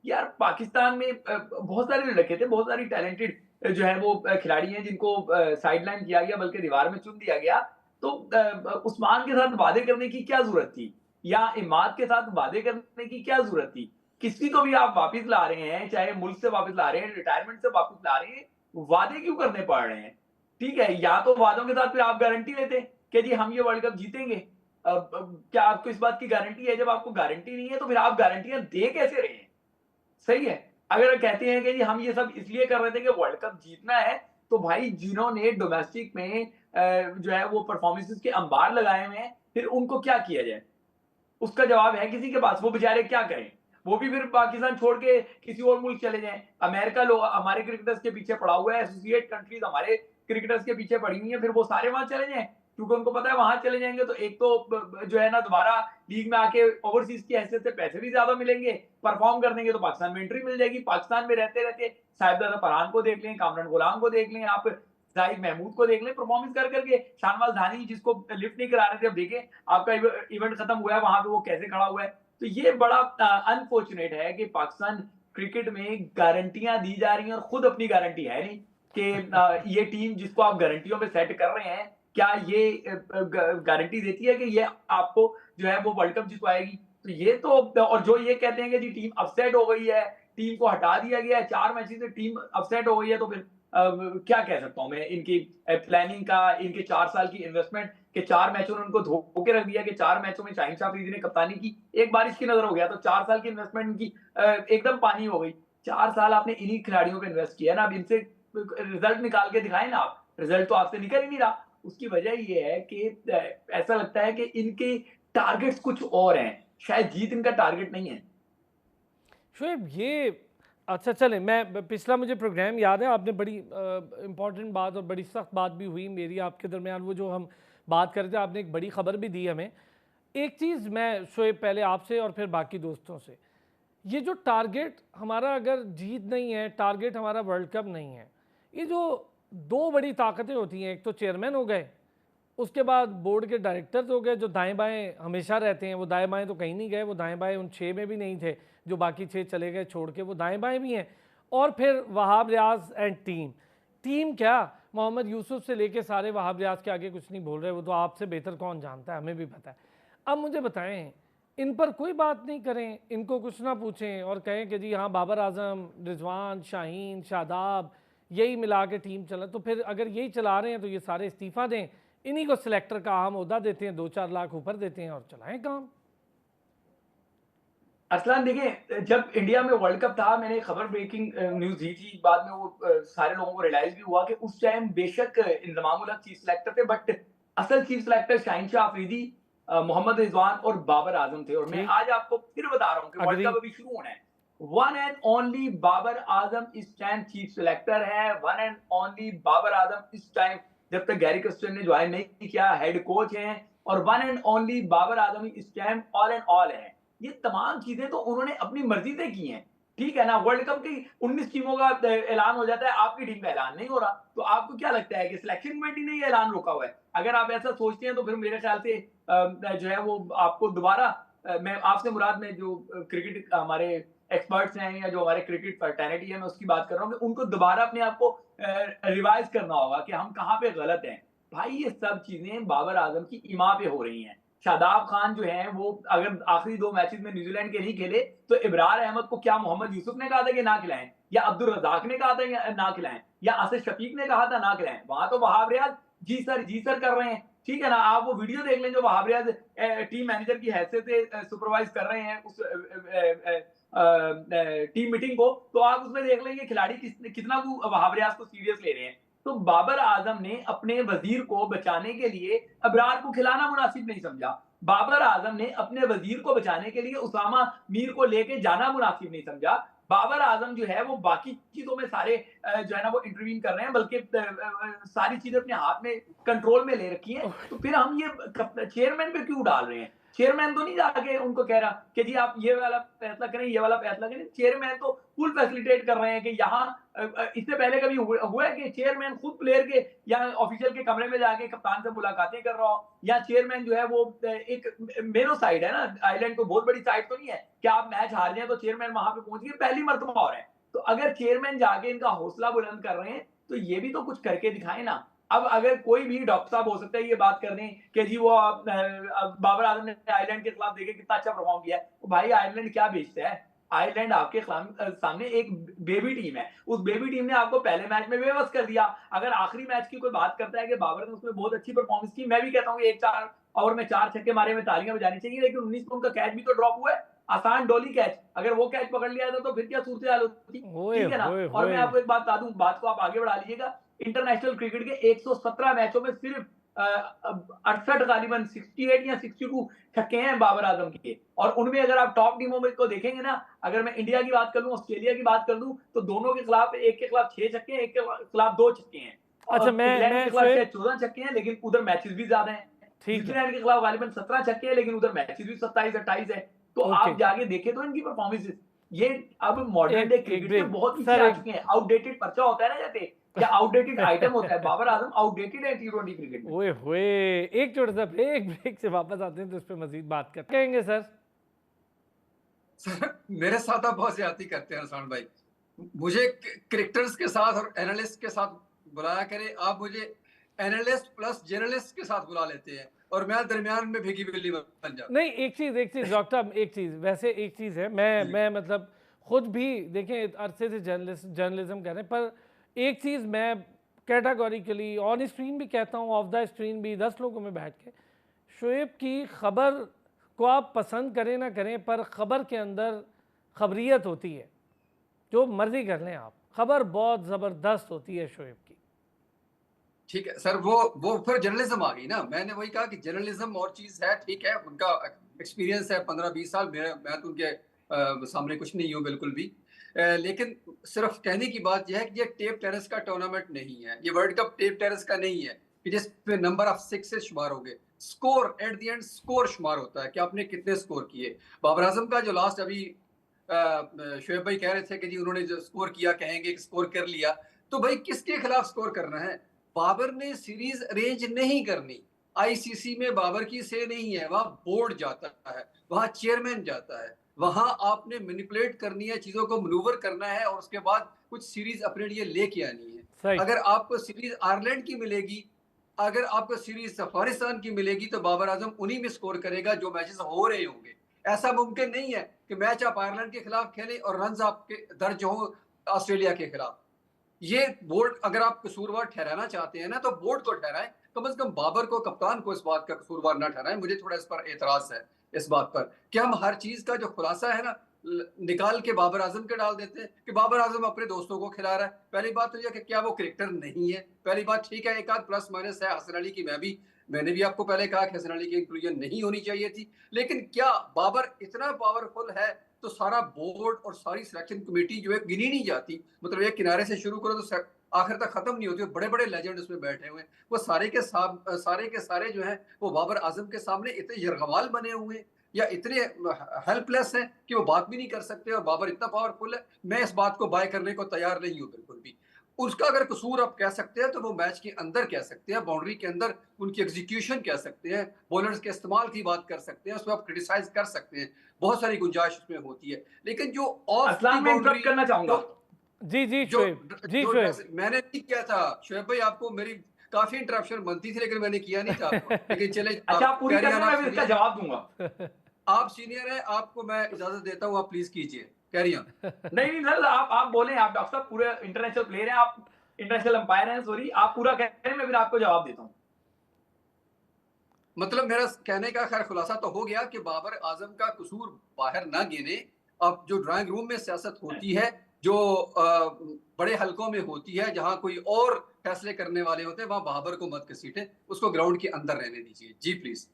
यार पाकिस्तान में बहुत सारे लड़के थे, बहुत सारी टैलेंटेड जो है वो खिलाड़ी हैं जिनको साइडलाइन किया गया, बल्कि दीवार में चुन दिया गया। तो उस्मान के साथ वादे करने की क्या जरूरत थी, या इमाद के साथ वादे करने की क्या जरूरत थी? किसी को भी आप वापस ला रहे हैं, चाहे मुल्क से वापस ला रहे हैं, रिटायरमेंट से वापस ला रहे हैं, वादे क्यों करने पड़ रहे हैं? ठीक है, या तो वादों के साथ फिर आप गारंटी लेते कि जी हम ये वर्ल्ड कप जीतेंगे। क्या आपको इस बात की गारंटी है? जब आपको गारंटी नहीं है तो फिर आप गारंटियां दे कैसे रहे हैं? सही है। अगर कहते हैं कि जी हम ये सब इसलिए कर रहे थे कि वर्ल्ड कप जीतना है, तो भाई जिन्होंने डोमेस्टिक में जो है वो परफॉर्मेंसेस के अंबार लगाए हुए हैं, फिर उनको क्या किया जाए? उसका जवाब है किसी के पास? वो बेचारे क्या करें? वो भी फिर पाकिस्तान छोड़ के किसी और मुल्क चले जाएं। अमेरिका लोग हमारे क्रिकेटर्स के पीछे पड़ा हुआ है, एसोसिएट कंट्रीज हमारे क्रिकेटर्स के पीछे पड़ी हुई है, फिर वो सारे वहां चले जाएं, क्योंकि उनको पता है वहां चले जाएंगे तो एक तो जो है ना दोबारा लीग में आके ओवरसीज की हैसियत से पैसे भी ज्यादा मिलेंगे, परफॉर्म कर देंगे तो पाकिस्तान में एंट्री मिल जाएगी। पाकिस्तान में रहते रहते साहिबजादा फरहान को देख लें, कामरान गुलाम को देख लें, आप जाहिद महमूद को देख लें, परफॉर्मेंस कर करके। शाहनवाज धानी जिसको लिफ्ट नहीं करा रहे थे, अब देखें आपका इवेंट खत्म हुआ है, वहां पे वो कैसे खड़ा हुआ है। तो ये बड़ा अनफॉर्चुनेट है कि पाकिस्तान क्रिकेट में गारंटियां दी जा रही हैं और खुद अपनी गारंटी है नहीं कि ये टीम जिसको आप गारंटियों पे सेट कर रहे हैं, क्या ये गारंटी देती है कि ये आपको जो है वो वर्ल्ड कप जितवाएगी? तो ये तो, और जो ये कहते हैं कि जी टीम अपसेट हो गई है, टीम को हटा दिया गया है, 4 मैचेस से टीम अपसेट हो गई है, तो फिर क्या कह सकता हूं मैं इनकी प्लानिंग का, इनके 4 साल की इन्वेस्टमेंट के 4 मैचों ने उनको धो के रख दिया कि 4 मैचों में शाहीन शाह अफरीदी ने कप्तानी की, एक बारिश की नजर हो गया, तो 4 साल की इन्वेस्टमेंट इनकी एकदम पानी हो गई। 4 साल आपने इन्हीं खिलाड़ियों पे इन्वेस्ट किया ना, अब इनसे रिजल्ट निकाल के दिखाएं ना आप, रिजल्ट तो आपसे निकल ही नहीं रहा। उसकी वजह ये है कि ऐसा लगता है कि इनके टारगेट्स कुछ और हैं, शायद जीत इनका टारगेट नहीं है। शोएब ये अच्छा चले, मैं पिछला मुझे प्रोग्राम याद है, आपने बड़ी इम्पॉर्टेंट बात और बड़ी सख्त बात भी हुई मेरी आपके दरमियान, वो जो हम बात कर रहे थे, आपने एक बड़ी खबर भी दी हमें। एक चीज़ मैं शोएब पहले आपसे और फिर बाकी दोस्तों से, ये जो टारगेट हमारा अगर जीत नहीं है, टारगेट हमारा वर्ल्ड कप नहीं है, ये जो 2 बड़ी ताकतें होती हैं, एक तो चेयरमैन हो गए, उसके बाद बोर्ड के डायरेक्टर्स हो गए जो दाएं बाएं हमेशा रहते हैं, वो दाएं बाएं तो कहीं नहीं गए, वो दाएं बाएं उन 6 में भी नहीं थे, जो बाकी 6 चले गए छोड़ के, वो दाएं बाएं भी हैं। और फिर वहाब रियाज एंड टीम क्या, मोहम्मद यूसुफ से लेके सारे वहाब रियाज के आगे कुछ नहीं बोल रहे, वो तो आपसे बेहतर कौन जानता है, हमें भी पता है। अब मुझे बताएं, इन पर कोई बात नहीं करें, इनको कुछ ना पूछें और कहें कि जी हाँ बाबर आजम, रिजवान, शाहीन, शादाब यही मिला के टीम चला, तो फिर अगर यही चला रहे हैं तो ये सारे इस्तीफ़ा दें, इन्हीं को सिलेक्टर का अहम ओहदा देते हैं, 2-4 लाख ऊपर देते हैं और चलाएं काम। अरसलान देखिए, जब इंडिया में वर्ल्ड कप था, मैंने खबर ब्रेकिंग न्यूज दी थी, बाद में वो सारे लोगों को रियलाइज भी हुआ कि उस टाइम बेशक इंजमाम उल हक चीफ सिलेक्टर थे, बट असल चीफ सिलेक्टर शाहीन शाह अफरीदी, मोहम्मद रिजवान और बाबर आजम थे। और मैं आज आपको फिर बता रहा हूँ कि वर्ल्ड कप अभी शुरू होना है, one and only Babar Azam इस टाइम चीफ सिलेक्टर है, one and only Babar Azam इस टाइम, जब तक गैरी कस्टन ने ज्वाइन नहीं किया, हेड कोच हैं, और one and only Babar Azam इस टाइम ऑल एंड ऑल है। ये तमाम चीजें तो उन्होंने अपनी मर्जी से की हैं, ठीक है ना। वर्ल्ड कप की 19 टीमों का ऐलान हो जाता है, आपकी टीम का ऐलान नहीं हो रहा, तो आपको क्या लगता है कि सिलेक्शन कमेटी ने ये ऐलान रोका हुआ है? अगर आप ऐसा सोचते हैं तो फिर मेरे ख्याल से जो है वो आपको दोबारा, मैं आपसे मुराद में जो क्रिकेट हमारे एक्सपर्ट्स हैं या जो हमारे क्रिकेट फर्टर्निटी है, मैं उसकी बात कर रहा हूँ कि उनको दोबारा अपने आप को रिवाइज करना होगा कि हम कहाँ पे गलत हैं। भाई ये सब चीजें बाबर आजम की इमा पे हो रही हैं। शादाब खान जो है वो अगर आखिरी 2 मैचेस में न्यूजीलैंड के नहीं खेले तो इब्रार अहमद को क्या मोहम्मद यूसुफ ने कहा था कि ना खिलाएं, या अब्दुल रजाक ने कहा था कि ना खिलाएं, या आसिफ शफीक ने कहा था ना खिलाएं? वहां तो वहाब रियाज जी सर कर रहे हैं, ठीक है ना? आप वो वीडियो देख लें जो वहाब रियाज टीम मैनेजर की हैसियत से सुपरवाइज कर रहे हैं उस टीम मीटिंग को, तो आप उसमें देख लेंगे खिलाड़ी कितना वहाब रियाज को सीरियस ले रहे हैं। तो बाबर आजम ने अपने वजीर को बचाने के लिए अबरार को खिलाना मुनासिब नहीं समझा। बाबर आजम ने अपने वजीर को बचाने के लिए उसामा मीर को लेके जाना मुनासिब नहीं समझा। बाबर आजम जो है वो बाकी चीजों में सारे जो है ना वो इंटरवीन कर रहे हैं, बल्कि सारी चीजें अपने हाथ में कंट्रोल में ले रखी हैं। तो फिर हम ये चेयरमैन पे क्यों डाल रहे हैं? चेयरमैन तो नहीं जाके उनको कह रहा कि जी आप ये वाला फैसला करें, ये वाला फैसला करें। चेयरमैन तो फुल फैसिलिटेट कर रहे हैं कि यहाँ इससे पहले कभी हुआ है कि चेयरमैन खुद प्लेयर के या ऑफिशियल के कमरे में जाके कप्तान से मुलाकातें कर रहा हो, या चेयरमैन जो है वो एक मेनो साइड है ना, आइलैंड को बहुत बड़ी साइड तो नहीं है कि आप मैच हार जाए तो चेयरमैन वहां पे पहुंच गए, पहली मर्तबा हो रहा है। तो अगर चेयरमैन जाके इनका हौसला बुलंद कर रहे हैं तो ये भी तो कुछ करके दिखाए ना। अब अगर कोई भी डॉक्टर साहब हो सकता है ये बात कर दें कि जी वो बाबर आजम ने आयरलैंड के खिलाफ देखे कितना अच्छा परफॉर्म किया है, तो भाई आयरलैंड क्या बेचता है? आयरलैंड आपके सामने एक बेबी टीम है, उस बेबी टीम ने आपको पहले मैच में बेबस कर दिया। अगर आखिरी मैच की कोई बात करता है कि बाबर ने उसमें बहुत अच्छी परफॉर्मेंस की, मैं भी कहता हूँ एक 4 ओवर में 4 छक्के मारे में तालियां बजानी चाहिए, लेकिन 19 को उनका कैच भी तो ड्रॉप हुआ है, आसान डोली कैच। अगर वो कैच पकड़ लिया था तो फिर क्या सूरत हाल होती, ठीक है ना? और मैं आपको एक बात बता दूं, बात को आप आगे बढ़ा लीजिएगा, इंटरनेशनल क्रिकेट के 117 मैचों में सिर्फ 68 गालिबन 68 या 62 छक्के हैं बाबर आजम के। और उनमें अगर आप टॉप टीमों में को देखेंगे ना, अगर मैं इंडिया की बात कर लूं, ऑस्ट्रेलिया की बात कर लूं, तो दोनों के खिलाफ एक के खिलाफ 6 छक्के हैं, एक के खिलाफ 2 छक्के हैं। अच्छा, और इंग्लैंड के खिलाफ मैं 14 छक्के हैं, लेकिन उधर मैचेस भी ज्यादा हैं। न्यूजीलैंड के खिलाफ गालिबन 17 छक्के हैं, लेकिन उधर मैचेस भी 27-28 है। तो आप जाके देखें तो इनकी परफॉर्मेंसेस, ये अब मॉडर्न डे क्रिकेट में बहुत पीछे आ चुके हैं। आउटडेटेड पर्चा होता है ना, जैसे या आउटडेटेड आइटम होता है, बाबर आजम आउटडेटेड है टी20 क्रिकेट में। ओए होए, एक छोटा सा ब्रेक से वापस आते हैं तो इस पे मजीद बात करेंगे। सर मेरे साथ आप बहुत ज्यादती करते हैं रसान भाई, मुझे क्रिकेटर्स के साथ और एनालिस्ट के साथ बुलाया करें, आप मुझे एनालिस्ट प्लस जर्नलिस्ट के साथ बुला लेते हैं और मैं दरमियान में भीगी बिल्ली बन जाता। नहीं, एक चीज़ डॉक्टर, एक चीज़ वैसे एक चीज़ है, मैं मतलब खुद भी देखें अरसे से जर्नलिज्म कर रहे हैं, पर एक चीज़ मैं कैटेगोरिकली ऑन स्क्रीन भी कहता हूँ, ऑफ द स्क्रीन भी, 10 लोगों में बैठ के, शोएब की खबर को आप पसंद करें ना करें, पर खबर के अंदर खबरियत होती है, जो मर्जी कर लें आप, खबर बहुत ज़बरदस्त होती है शोएब की। ठीक है सर, वो फिर जर्नलिज्म आ गई ना। मैंने वही कहा कि जर्नलिज्म और चीज है, ठीक है, उनका एक्सपीरियंस है 15-20 साल, मैं तो उनके सामने कुछ नहीं हूँ बिल्कुल भी, लेकिन सिर्फ कहने की बात यह है कि ये टेप टेनिस का टूर्नामेंट नहीं है, ये वर्ल्ड कप टेप टेनिस का नहीं है कि जिस पे नंबर ऑफ सिक्सेस शुमार होंगे, score at the end score शुमार होता है कि आपने कितने स्कोर किए। बाबर आजम का जो लास्ट अभी शोएब भाई कह रहे थे कि जी उन्होंने जो स्कोर किया कहेंगे स्कोर कर लिया, तो भाई किसके खिलाफ स्कोर करना है? बाबर ने सीरीज अरेंज नहीं करनी, आईसीसी में बाबर की से नहीं है, वहां बोर्ड जाता है, वहां चेयरमैन जाता है, वहां आपने मैनिपुलेट करनी है, चीजों को मनूवर करना है और उसके बाद कुछ सीरीज अपने लिए लेके आनी है। अगर आपको सीरीज आयरलैंड की मिलेगी, अगर आपको सीरीज अफगानिस्तान की मिलेगी, तो बाबर आजम उन्हीं में स्कोर करेगा जो मैचेस हो रहे होंगे। ऐसा मुमकिन नहीं है कि मैच आप आयरलैंड के खिलाफ खेलें और रन आपके दर्ज हो ऑस्ट्रेलिया के खिलाफ। ये बोर्ड, अगर आप कसूरवार ठहराना चाहते हैं ना, तो बोर्ड को ठहराएं, कम से कम बाबर को, कप्तान को इस बात का कसूरवार ना ठहराएं। मुझे थोड़ा इस पर एतराज है, इस बात पर कि हम हर चीज का जो खुलासा है ना निकाल के बाबर आजम के डाल देते हैं कि बाबर आजम अपने दोस्तों को खिला रहा है। पहली बात तो यह कि क्या वो क्रिकेटर नहीं है? पहली बात, ठीक है, एक आध प्लस माइनस है हसन अली की, मैंने भी आपको पहले कहा कि हसन अली की इंक्लूजन नहीं होनी चाहिए थी, लेकिन क्या बाबर इतना पावरफुल है तो सारा बोर्ड और सारी सिलेक्शन कमेटी जो है गिनी नहीं जाती? मतलब एक किनारे से शुरू करो तो आखिर तक खत्म नहीं होती। बड़े बड़े लेजेंड उसमें बैठे हुए हैं, वो सारे के सारे जो हैं वो बाबर आजम के सामने इतने यरगवाल बने हुए हैं या इतने हेल्पलेस हैं कि वो बात भी नहीं कर सकते, और बाबर इतना पावरफुल है। मैं इस बात को बाय करने को तैयार नहीं हूँ बिल्कुल भी। उसका अगर कसूर आप कह सकते हैं तो वो मैच के अंदर कह सकते हैं, बाउंड्री के अंदर उनकी एग्जीक्यूशन कह सकते हैं, बॉलर्स के इस्तेमाल की बात कर सकते हैं, उसमें आप क्रिटिसाइज कर सकते हैं, बहुत सारी गुंजाइश उसमें होती है। लेकिन जो ऑफ दी असलान, मैं बाउंड्री इंटरप्ट करना चाहूंगा। जी जी जो शोएब, जी जो शोएब। मैंने नहीं किया था शोएब भाई, आपको मेरी काफी इंटरप्शन बनती थी लेकिन मैंने किया नहीं था आपको। लेकिन चले, अच्छा, आप आप पूरी कैरी कर ऑन, लें, आप मैं फिर इसका सीनियर, जवाब दूंगा। आप सीनियर हैं, आपको मैं इजाजत देता हूँ, आप प्लीज कीजिए, कैरी ऑन। नहीं नहीं सर, आप बोले, आप डॉक्टर साहब पूरे इंटरनेशनल प्लेयर हैं, आप इंटरनेशनल अंपायर हैं, सॉरी, आप पूरा कह रहे हैं, मैं फिर आपको जवाब देता हूँ। मतलब मेरा कहने का खैर खुलासा तो हो गया कि बाबर आजम का कसूर बाहर ना गिने। अब जो ड्राइंग रूम में सियासत होती है, जो बड़े हलकों में होती है, जहां कोई और फैसले करने वाले होते हैं, वहां बाबर को मत घसीटें, उसको ग्राउंड के अंदर रहने दीजिए। जी प्लीज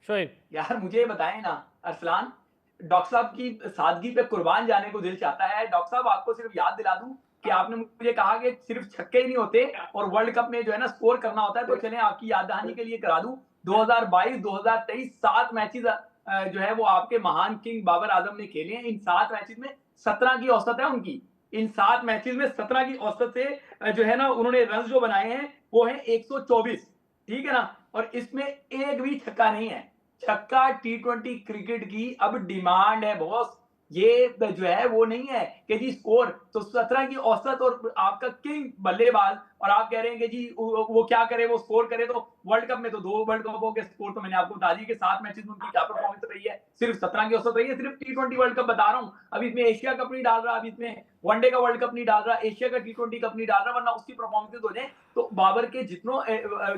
शोएब, यार मुझे ये बताएं ना अरसलान, डॉक्टर साहब की सादगी पे कुर्बान जाने को दिल चाहता है। डॉक्टर साहब, आपको सिर्फ याद दिला दूं कि आपने मुझे कहा कि सिर्फ छक्के ही नहीं होते और वर्ल्ड कप में जो है ना स्कोर करना होता है, तो चलें आपकी याद दहानी के लिए करा दूं, 2022 2023 7 मैचेस जो है वो आपके महान किंग बाबर आजम ने खेले हैं। इन 7 मैचेस में 17 की औसत है उनकी। इन 7 मैचेस में 17 की औसत से जो है ना उन्होंने रन जो बनाए हैं वो है 124, ठीक है ना, और इसमें एक भी छक्का नहीं है। छक्का टी20 क्रिकेट की अब डिमांड है बॉस, ये जो है वो नहीं है कि जी स्कोर तो 17 की औसत और आपका किंग बल्लेबाज, और आप कह रहे हैं कि जी वो क्या करे, वो स्कोर करे। तो वर्ल्ड कप में तो 2 वर्ल्ड कपों के स्कोर तो मैंने आपको बता दी कि 7 मैचेस में उनकी क्या परफॉर्मेंस रही है, सिर्फ 17 की औसत रही है, सिर्फ टी20 वर्ल्ड कप बता रहा हूं। अब इसमें एशिया कप नहीं डाल रहा, अब इसमें वनडे का वर्ल्ड कप नहीं डाल रहा, एशिया का टी20 कप नहीं डाल रहा, वरना उसकी परफॉर्मेंस हो जाए तो बाबर के जितनों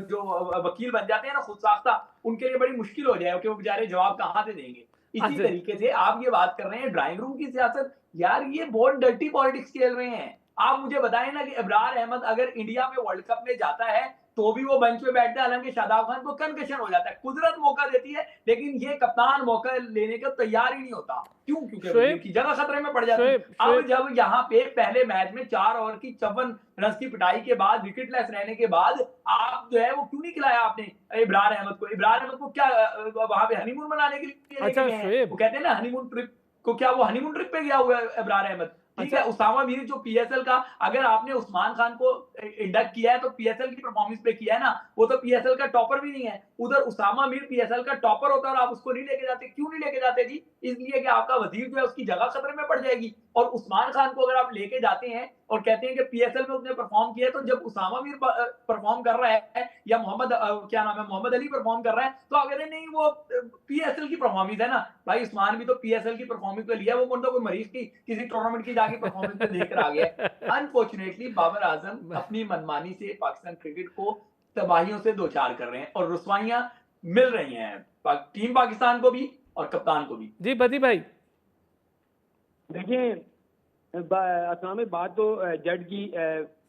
जो वकील बन जाते हैं ना खुद साख्ता, उनके लिए बड़ी मुश्किल हो जाए कि वो बेचारे जवाब कहां से देंगे। इसी अच्छा तरीके से आप ये बात कर रहे हैं ड्राइंग रूम की सियासत, यार ये बहुत डर्टी पॉलिटिक्स खेल रहे हैं। आप मुझे बताएं ना कि इब्रार अहमद अगर इंडिया में वर्ल्ड कप में जाता है तो भी वो बेंच पे बैठता है, हालांकि शादाब खान को कंकशन हो जाता है, कुदरत मौका देती है, लेकिन ये कप्तान मौका लेने का तैयार ही नहीं होता। क्यों? क्योंकि शोएब, की जगह खतरे में पड़ जाती। शोएब, अब शोएब, जब यहाँ पे पहले मैच में 4 ओवर की 54 रन की पिटाई के बाद, विकेटलेस रहने के बाद, आप जो है वो क्यों नहीं खिलाया आपने इब्रार अहमद को? इब्रार अहमद को क्या वहां पे हनीमून मनाने के लिए लेके अच्छा गए हैं? शोएब, वो कहते हैं ना हनीमून ट्रिप को, क्या वो हनीमून ट्रिप पे गया हुआ है इब्रार अहमद? ठीक अच्छा है, उसामा मीर जो पीएसएल का, अगर आपने उस्मान खान को इंडक्ट किया है तो पीएसएल की परफॉर्मेंस पे किया है ना, वो तो पीएसएल का टॉपर भी नहीं है। उधर उसामा मीर पीएसएल का टॉपर होता है और आप उसको नहीं लेके जाते। क्यों नहीं लेके जाते जी? इसलिए कि आपका वजीर जो है उसकी जगह खतरे में पड़ जाएगी। और उस्मान खान को अगर आप लेके जाते हैं और कहते हैं कि पीएसएल में उसने परफॉर्म किया है, तो जब उसामा मीर परफॉर्म कर रहा है या मोहम्मद क्या नाम है, मोहम्मद अली परफॉर्म कर रहा है, तो आप कहते हैं नहीं वो पीएसएल की परफॉर्मेंस है ना। भाई उस्मान भी तो पीएसएल की परफॉर्मेंस पे लिया, वो कौन सा कोई मरीज की किसी टूर्नामेंट की जाके परफॉर्मेंस पे देकर आ गया। अनफॉर्चुनेटली बाबर आजम अपनी मनमानी से पाकिस्तान क्रिकेट को तबाहियों से दो चार कर रहे हैं और रुसवाइयां मिल रही हैं टीम पाकिस्तान को भी और कप्तान को भी। जी बदी भाई। देखिए, असलाम में बात तो जज की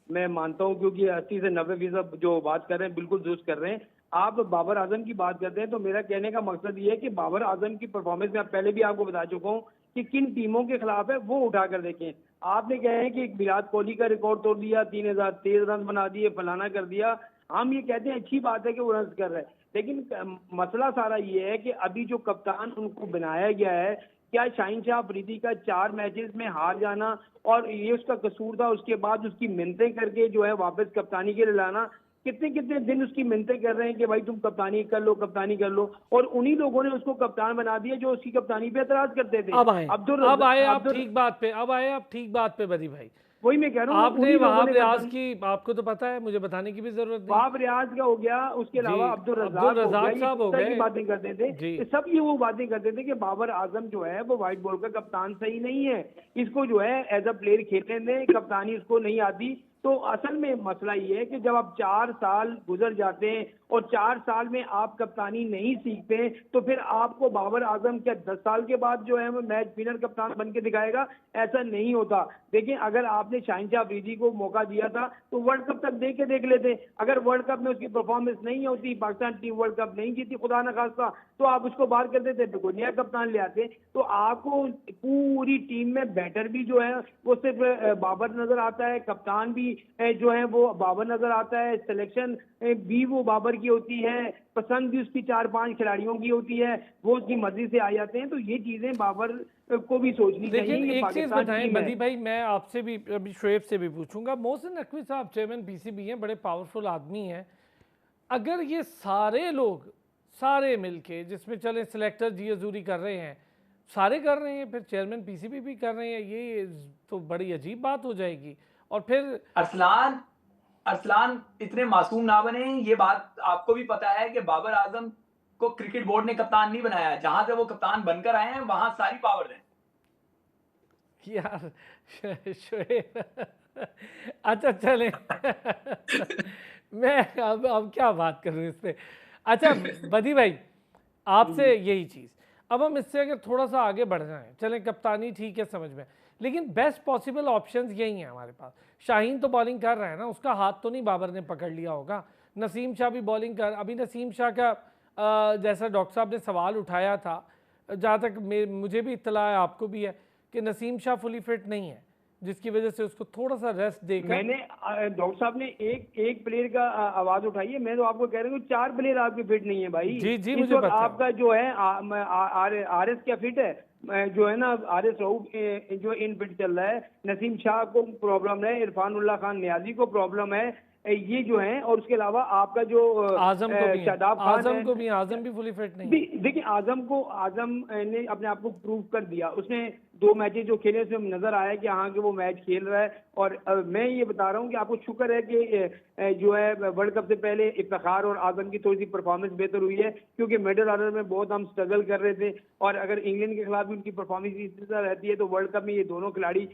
मैं मानता हूं, क्योंकि 80 से 90% जो बात कर रहे हैं बिल्कुल दुरुस्त कर रहे हैं। आप बाबर आजम की बात करते हैं तो मेरा कहने का मकसद ये है कि बाबर आजम की परफॉर्मेंस में पहले भी आपको बता चुका हूं कि किन टीमों के खिलाफ है, वो उठाकर देखें। आपने कहे हैं कि विराट कोहली का रिकॉर्ड तोड़ दिया, 3013 रन बना दिए, फलाना कर दिया। हम ये कहते हैं अच्छी बात है कि वो रन कर रहे हैं, लेकिन मसला सारा ये है कि अभी जो कप्तान उनको बनाया गया है, क्या शाहीन शाह अफरीदी का 4 मैचेस में हार जाना और ये उसका कसूर था, उसके बाद उसकी मिन्नतें करके जो है वापस कप्तानी के लिए लाना, कितने कितने दिन उसकी मिन्नतें कर रहे हैं कि भाई तुम कप्तानी कर लो, कप्तानी कर लो, और उन्हीं लोगों ने उसको कप्तान बना दिया जो उसकी कप्तानी पे एतराज करते थे। अब आए आप ठीक बात पे, अब आए आप ठीक बात पे बदी भाई। वही मैं कह रहा हूँ, आपने वहाब रियाज की, आपको तो पता है, मुझे बताने की भी जरूरत नहीं। वहाब रियाज का हो गया, उसके अलावा अब्दुल रज़ाक साहब हो गए, बातें करते थे सब, ये वो बातें करते थे कि बाबर आजम जो है वो व्हाइट बॉल का कप्तान सही नहीं है, इसको जो है एज अ प्लेयर खेलने दें, कप्तानी इसको नहीं आती। तो असल में मसला ये है कि जब आप 4 साल गुजर जाते हैं और 4 साल में आप कप्तानी नहीं सीखते, तो फिर आपको बाबर आजम क्या 10 साल के बाद जो है वो मैच विनर कप्तान बन के दिखाएगा? ऐसा नहीं होता। देखिए, अगर आपने शाहीन शाह अफरीदी को मौका दिया था तो वर्ल्ड कप तक देख लेते। अगर वर्ल्ड कप में उसकी परफॉर्मेंस नहीं होती, पाकिस्तान टीम वर्ल्ड कप नहीं जीती खुदा न खास्ता, तो आप उसको बाहर कर देते, तो कोई नया कप्तान ले आते। तो आपको पूरी टीम में बैटर भी जो है वो सिर्फ बाबर नजर आता है, कप्तान भी भी जो है वो बाबर नजर आता है, सिलेक्शन भी वो बाबर की होती है, पसंद भी उसकी 4-5 खिलाड़ियों की होती है, वो उसकी मर्जी से आ जाते हैं। तो ये चीजें बाबर को भी सोचनी चाहिए। लेकिन ये एक चीज पाकिस्तान बताएं टीम है। बदी भाई, मैं आपसे भी अभी शोएब से भी पूछूंगा। मोहसिन नकवी साहब चेयरमैन पीसीबी हैं, बड़े पावरफुल आदमी हैं। अगर ये सारे लोग सारे मिलके, जिसमें चले सिलेक्टर जी हजूरी कर रहे हैं, सारे कर रहे हैं, फिर चेयरमैन पीसीबी भी कर रहे हैं, ये तो बड़ी अजीब बात हो जाएगी। और फिर अरसलान इतने मासूम ना बने। ये बात आपको भी पता है कि बाबर आजम को क्रिकेट बोर्ड ने कप्तान नहीं बनाया, जहां से वो कप्तान बनकर आए हैं वहां सारी पावर है यार शोएब अच्छा चले मैं अब क्या बात करूं इस पे। अच्छा बदी भाई, आपसे यही चीज़, अब हम इससे अगर थोड़ा सा आगे बढ़ जाएं, चलें कप्तानी ठीक है समझ में, लेकिन बेस्ट पॉसिबल ऑप्शंस यही हैं हमारे पास। शाहीन तो बॉलिंग कर रहा है ना, उसका हाथ तो नहीं बाबर ने पकड़ लिया होगा। नसीम शाह भी बॉलिंग कर, अभी नसीम शाह का जैसा डॉक्टर साहब ने सवाल उठाया था, जहाँ तक मुझे भी इत्तला है, आपको भी है, कि नसीम शाह फुली फिट नहीं है, जिसकी वजह से उसको थोड़ा सा रेस्ट देकर। मैंने डॉक्टर साहब ने एक प्लेयर का आवाज उठाई है, मैं तो आपको कह रहा हूँ 4 प्लेयर आपके फिट नहीं है भाई। जी जी इस मुझे वक्त पता है। आपका जो है आर एस क्या फिट है, जो है ना आर एस रऊफ जो इन फिट चल रहा है, नसीम शाह को प्रॉब्लम है, इरफान उल्लाह खान नियाजी को प्रॉब्लम है, ये जो है। और उसके अलावा आपका जो आजम को भी शादाब खान आजम है, को भी आजम भी फुली फिट नहीं है। देखिए आजम ने अपने आप को प्रूव कर दिया। उसने 2 मैचेस जो खेले उसमें नजर आया कि हाँ कि वो मैच खेल रहा है। और मैं ये बता रहा हूँ कि आपको शुक्र है कि जो है वर्ल्ड कप से पहले इफ्तिखार और आजम की थोड़ी सी परफॉर्मेंस बेहतर हुई है, क्योंकि मिडिल ऑर्डर में बहुत हम स्ट्रगल कर रहे थे। और अगर इंग्लैंड के खिलाफ भी उनकी परफॉर्मेंस इसी तरह रहती है तो वर्ल्ड कप में ये दोनों खिलाड़ी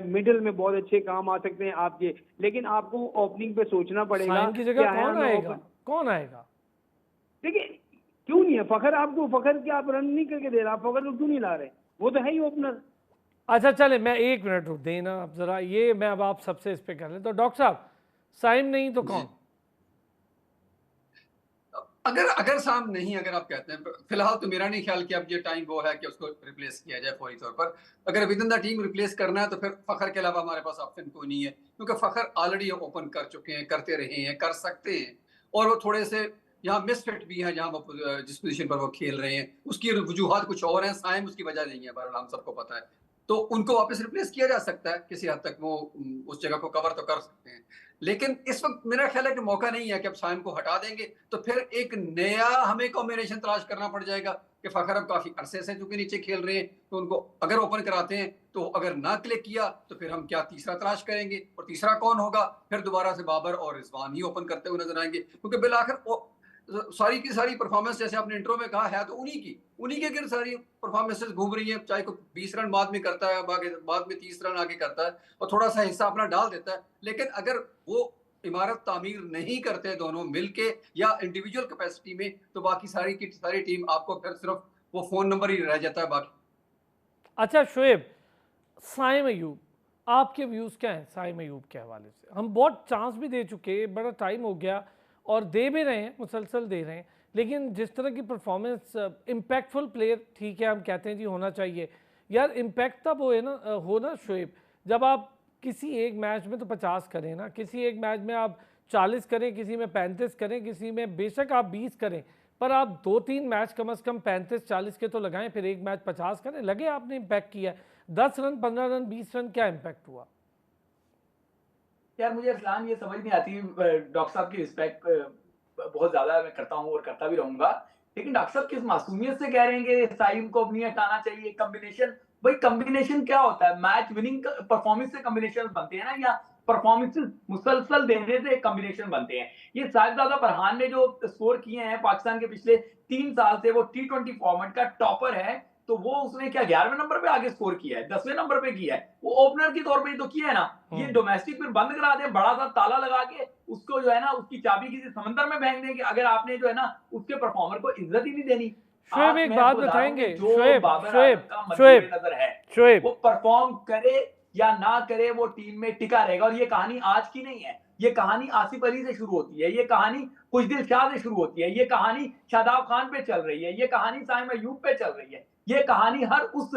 मिडिल में बहुत अच्छे काम आ सकते हैं आपके। लेकिन आपको ओपनिंग पे सोचना पड़ेगा। साइन की जगह कौन आएगा, कौन आएगा? देखिए क्यों नहीं है फखर, आपको फखर के आप रन नहीं करके दे रहे, आप फखर को क्यों नहीं ला रहे, वो तो है ही ओपनर। अच्छा चले, मैं 1 मिनट रुक देना अब जरा, ये मैं अब आप सबसे इस पे कर लें। तो डॉक्टर साहब साइम नहीं तो कौन? अगर साम नहीं, अगर आप कहते हैं, फिलहाल तो मेरा नहीं ख्याल कि अब ये टाइम वो है कि उसको रिप्लेस किया जाए फौरी तौर पर। अगर with in the team replace करना है तो फिर फखर के अलावा हमारे पास ऑप्शन कोई नहीं है, क्योंकि फखर ऑलरेडी ओपन कर चुके हैं, करते रहे हैं, कर सकते हैं। और वो थोड़े से यहाँ मिसफिट भी हैं, जहाँ वो जिस पोजीशन पर वो खेल रहे हैं उसकी वजूहत कुछ और हैं, साइम उसकी वजह नहीं है, बहरहाल हम सबको पता है। तो उनको वापस रिप्लेस किया जा सकता है, किसी हद तक वो उस जगह को कवर तो कर सकते हैं। लेकिन इस वक्त मेरा ख्याल है कि मौका नहीं है कि अब साइम को हटा देंगे तो फिर एक नया हमें कॉम्बिनेशन तलाश करना पड़ जाएगा कि फखर अब काफी अरसे से चूंकि नीचे खेल रहे हैं, तो उनको अगर ओपन कराते हैं तो अगर ना क्लिक किया तो फिर हम क्या तीसरा तलाश करेंगे, और तीसरा कौन होगा? फिर दोबारा से बाबर और रिजवान ही ओपन करते हुए नजर आएंगे, क्योंकि बिलाखिर सारी की सारी परफॉर्मेंस जैसे आपने इंट्रो में कहा है तो उन्हीं के गिर सारी परफॉर्मेंसेस घूम रही हैं। चाहे कोई 20 रन बाद में करता है, बाद में 30 रन आगे करता है और थोड़ा सा हिस्सा अपना डाल देता है, लेकिन अगर वो इमारत तामीर नहीं करते दोनों मिलके या इंडिविजुअल कैपेसिटी में, तो बाकी सारी की सारी टीम आपको फिर सिर्फ वो फोन नंबर ही रह जाता है बाकी। अच्छा शोएब, साइम अयूब, आपके व्यूज़ क्या हैं साइम अयूब के हवाले से? हम बहुत चांस भी दे चुके, बड़ा टाइम हो गया और दे भी रहे हैं, मुसलसल दे रहे हैं, लेकिन जिस तरह की परफॉर्मेंस, इम्पैक्टफुल प्लेयर ठीक है, हम कहते हैं जी होना चाहिए यार, इम्पैक्ट तब हो ना शोएब, जब आप किसी एक मैच में तो 50 करें ना, किसी एक मैच में आप 40 करें, किसी में 35 करें, किसी में बेशक आप 20 करें, पर आप 2-3 मैच कम से कम 35-40 के तो लगाएं, फिर एक मैच 50 करें, लगे आपने इम्पैक्ट किया। 10 रन, 15 रन, 20 रन, क्या इम्पैक्ट हुआ? यार मुझे अरसलान ये समझ नहीं आती, डॉक्टर साहब की रिस्पेक्ट बहुत ज्यादा मैं करता हूँ और करता भी रहूंगा, लेकिन डॉक्टर साहब किस मासूमियत से कह रहे हैं कि साइम को अपनी हटाना चाहिए। कॉम्बिनेशन, भाई कॉम्बिनेशन क्या होता है? मैच विनिंग परफॉर्मेंस से कॉम्बिनेशन बनते हैं ना, या परफॉर्मेंसेस मुसलसल देने से कॉम्बिनेशन बनते हैं। ये साहिबजादा फरहान ने जो स्कोर किए हैं पाकिस्तान के पिछले 3 साल से, वो T20 फॉर्मेट का टॉपर है, तो वो उसने क्या 11वें नंबर पे आगे स्कोर किया है, 10वें नंबर पे किया है, वो ओपनर के तौर पे ही तो किया है ना। ये डोमेस्टिक फिर बंद करा दें, बड़ा सा ताला लगा के उसको जो है ना उसकी चाबी किसी समंदर में फेंक दें कि अगर आपने जो है ना उसके परफॉर्मर को इज्जत ही नहीं देनी। शोएब एक बात बताएंगे, जो बाबर का नजर है वो परफॉर्म करे या ना करे, वो टीम में टिका रहेगा। और ये कहानी आज की नहीं है, ये कहानी आसिफ अली से शुरू होती है, ये कहानी खुशदिल शाह से शुरू होती है, ये कहानी शादाब खान पे चल रही है, ये कहानी साइम अयूब पे चल रही है, ये कहानी हर उस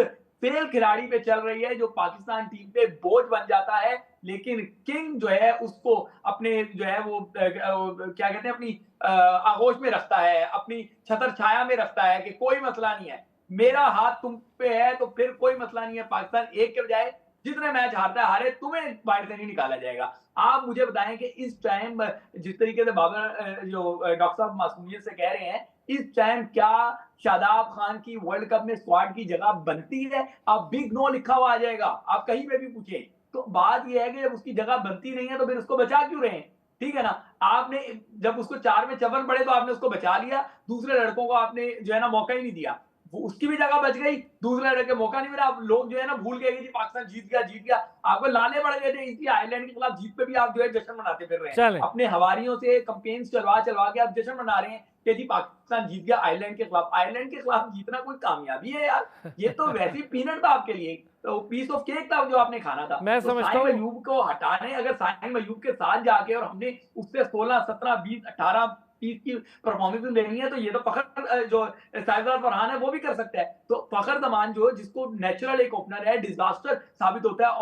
फेल खिलाड़ी पे चल रही है जो पाकिस्तान टीम पे बोझ बन जाता है, लेकिन किंग जो है उसको अपने जो है वो क्या कहते हैं अपनी आगोश में रखता है, अपनी छतर छाया में रखता है कि कोई मसला नहीं है, मेरा हाथ तुम पे है तो फिर कोई मसला नहीं है। पाकिस्तान एक के बजाय जितने मैच हारता है हारे, तुम्हें बाहर से नहीं निकाला जाएगा। आप मुझे बताएं कि इस टाइम जिस तरीके से बाबर जो डॉक्टर साहब मासूमियत से कह रहे हैं, इस टाइम क्या शादाब खान की वर्ल्ड कप में स्क्वाड की जगह बनती है? आप बिग नो लिखा हुआ आ जाएगा, आप कहीं पे भी पूछें। तो बात यह है कि जब उसकी जगह बनती नहीं है तो फिर उसको बचा क्यों रहे हैं? ठीक है ना, आपने जब उसको 4 में चवन पड़े तो आपने उसको बचा लिया, दूसरे लड़कों को आपने जो है ना मौका ही नहीं दिया, वो उसकी भी जगह बच गई, दूसरे लड़के मौका नहीं मिला। आप लोग जो है ना भूल गए कि पाकिस्तान जीत गया, आपको लाने पड़ गए थे, इसलिए आयरलैंड के खिलाफ जीत पे भी आप जो है जश्न मनाते फिर रहे हैं, अपने हवारियों से कैंपेन्स चलवा के आप जश्न मना रहे हैं कि जी पाकिस्तान जीत गया आयरलैंड के खिलाफ। आयरलैंड के खिलाफ जीतना कोई कामयाबी है यार? ये तो वैसी पीनट था आपके लिए, तो पीस ऑफ केक था जो आपने खाना था। मैं तो समझता साइम हूं अयूब को हटाने, अगर साइम अयूब के साथ जाके और हमने उससे 16, 17, 20, 18 30 की परफॉर्मेंस लेनी है, तो ये तो फखर जो साहिबजाद फरहान है वो भी कर सकता है। तो फखर जमान जो जिसको नेचुरल एक ओपनर है, डिजास्टर साबित होता है,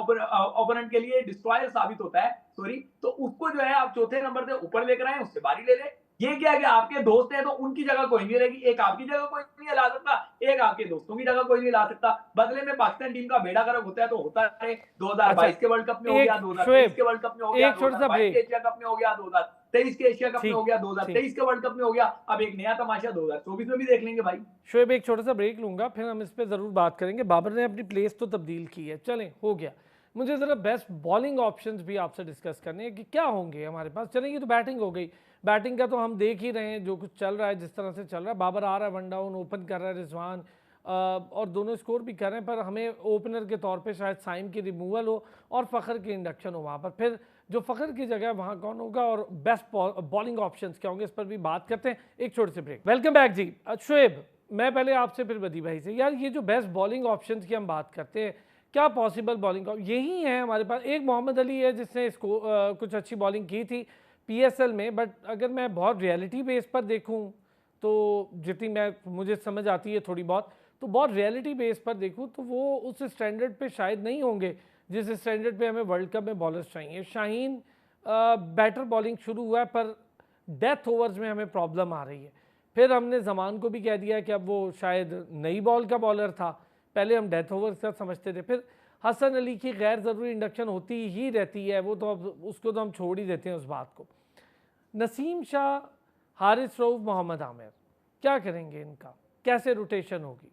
ओपोनेंट के लिए डिस्ट्रॉयर साबित होता है, सॉरी, तो उसको जो है आप चौथे नंबर से ऊपर लेकर आए, उससे बारी ले लें। ये क्या है कि आपके दोस्त हैं तो उनकी जगह कोई नहीं रहेगी, एक आपकी जगह कोई नहीं ला सकता, एक आपके दोस्तों की जगह कोई नहीं ला सकता। बदले में पाकिस्तान टीम का बेड़ा गर्क होता है तो होता है, 2022 के वर्ल्ड कप में हो गया, 2023 के वर्ल्ड कप में हो गया, 2022 के एशिया कप में हो गया, 2023 के एशिया कप में हो गया, 2023 के वर्ल्ड कप में हो गया, अब एक नया तमाशा 2024 में भी देख लेंगे भाई। शोएब एक छोटा सा ब्रेक लूंगा, फिर हम इस पे जरूर बात करेंगे। बाबर ने अपनी प्लेस तो तब्दील की है, चलें हो गया। मुझे जरा बेस्ट बॉलिंग ऑप्शंस भी आपसे डिस्कस करने हैं कि क्या होंगे हमारे पास। चलें ये तो बैटिंग हो गई, बैटिंग का तो हम देख ही रहे हैं जो कुछ चल रहा है, जिस तरह से चल रहा है। बाबर आ रहा है, वन डाउन ओपन कर रहा है रिजवान, और दोनों स्कोर भी कर रहे हैं, पर हमें ओपनर के तौर पे शायद साइम की रिमूवल हो और फ़खर की इंडक्शन हो वहाँ पर। फिर जो फ़खर की जगह वहाँ कौन होगा और बेस्ट बॉलिंग ऑप्शंस क्या होंगे, इस पर भी बात करते हैं। एक छोटे से ब्रेक। वेलकम बैक जी। शोएब, मैं पहले आपसे फिर बदी भाई से, यार ये जो बेस्ट बॉलिंग ऑप्शंस की हम बात करते हैं, क्या पॉसिबल बॉलिंग यही है हमारे पास? एक मोहम्मद अली है जिसने इसको कुछ अच्छी बॉलिंग की थी PSL में, बट अगर मैं बहुत रियलिटी बेस पर देखूं तो जितनी मुझे समझ आती है थोड़ी बहुत, तो बहुत रियलिटी बेस पर देखूं तो वो उस स्टैंडर्ड पे शायद नहीं होंगे जिस स्टैंडर्ड पे हमें वर्ल्ड कप में बॉलर्स चाहिए। शाहीन बैटर बॉलिंग शुरू हुआ है, पर डेथ ओवर्स में हमें प्रॉब्लम आ रही है। फिर हमने जमान को भी कह दिया कि अब वो शायद नई बॉल का बॉलर था, पहले हम डेथ ओवर का समझते थे। फिर हसन अली की गैर ज़रूरी इंडक्शन होती ही रहती है, वो तो अब उसको तो हम छोड़ ही देते हैं उस बात को। नसीम शाह, हारिस रऊफ, मोहम्मद आमिर, क्या करेंगे इनका, कैसे रोटेशन होगी?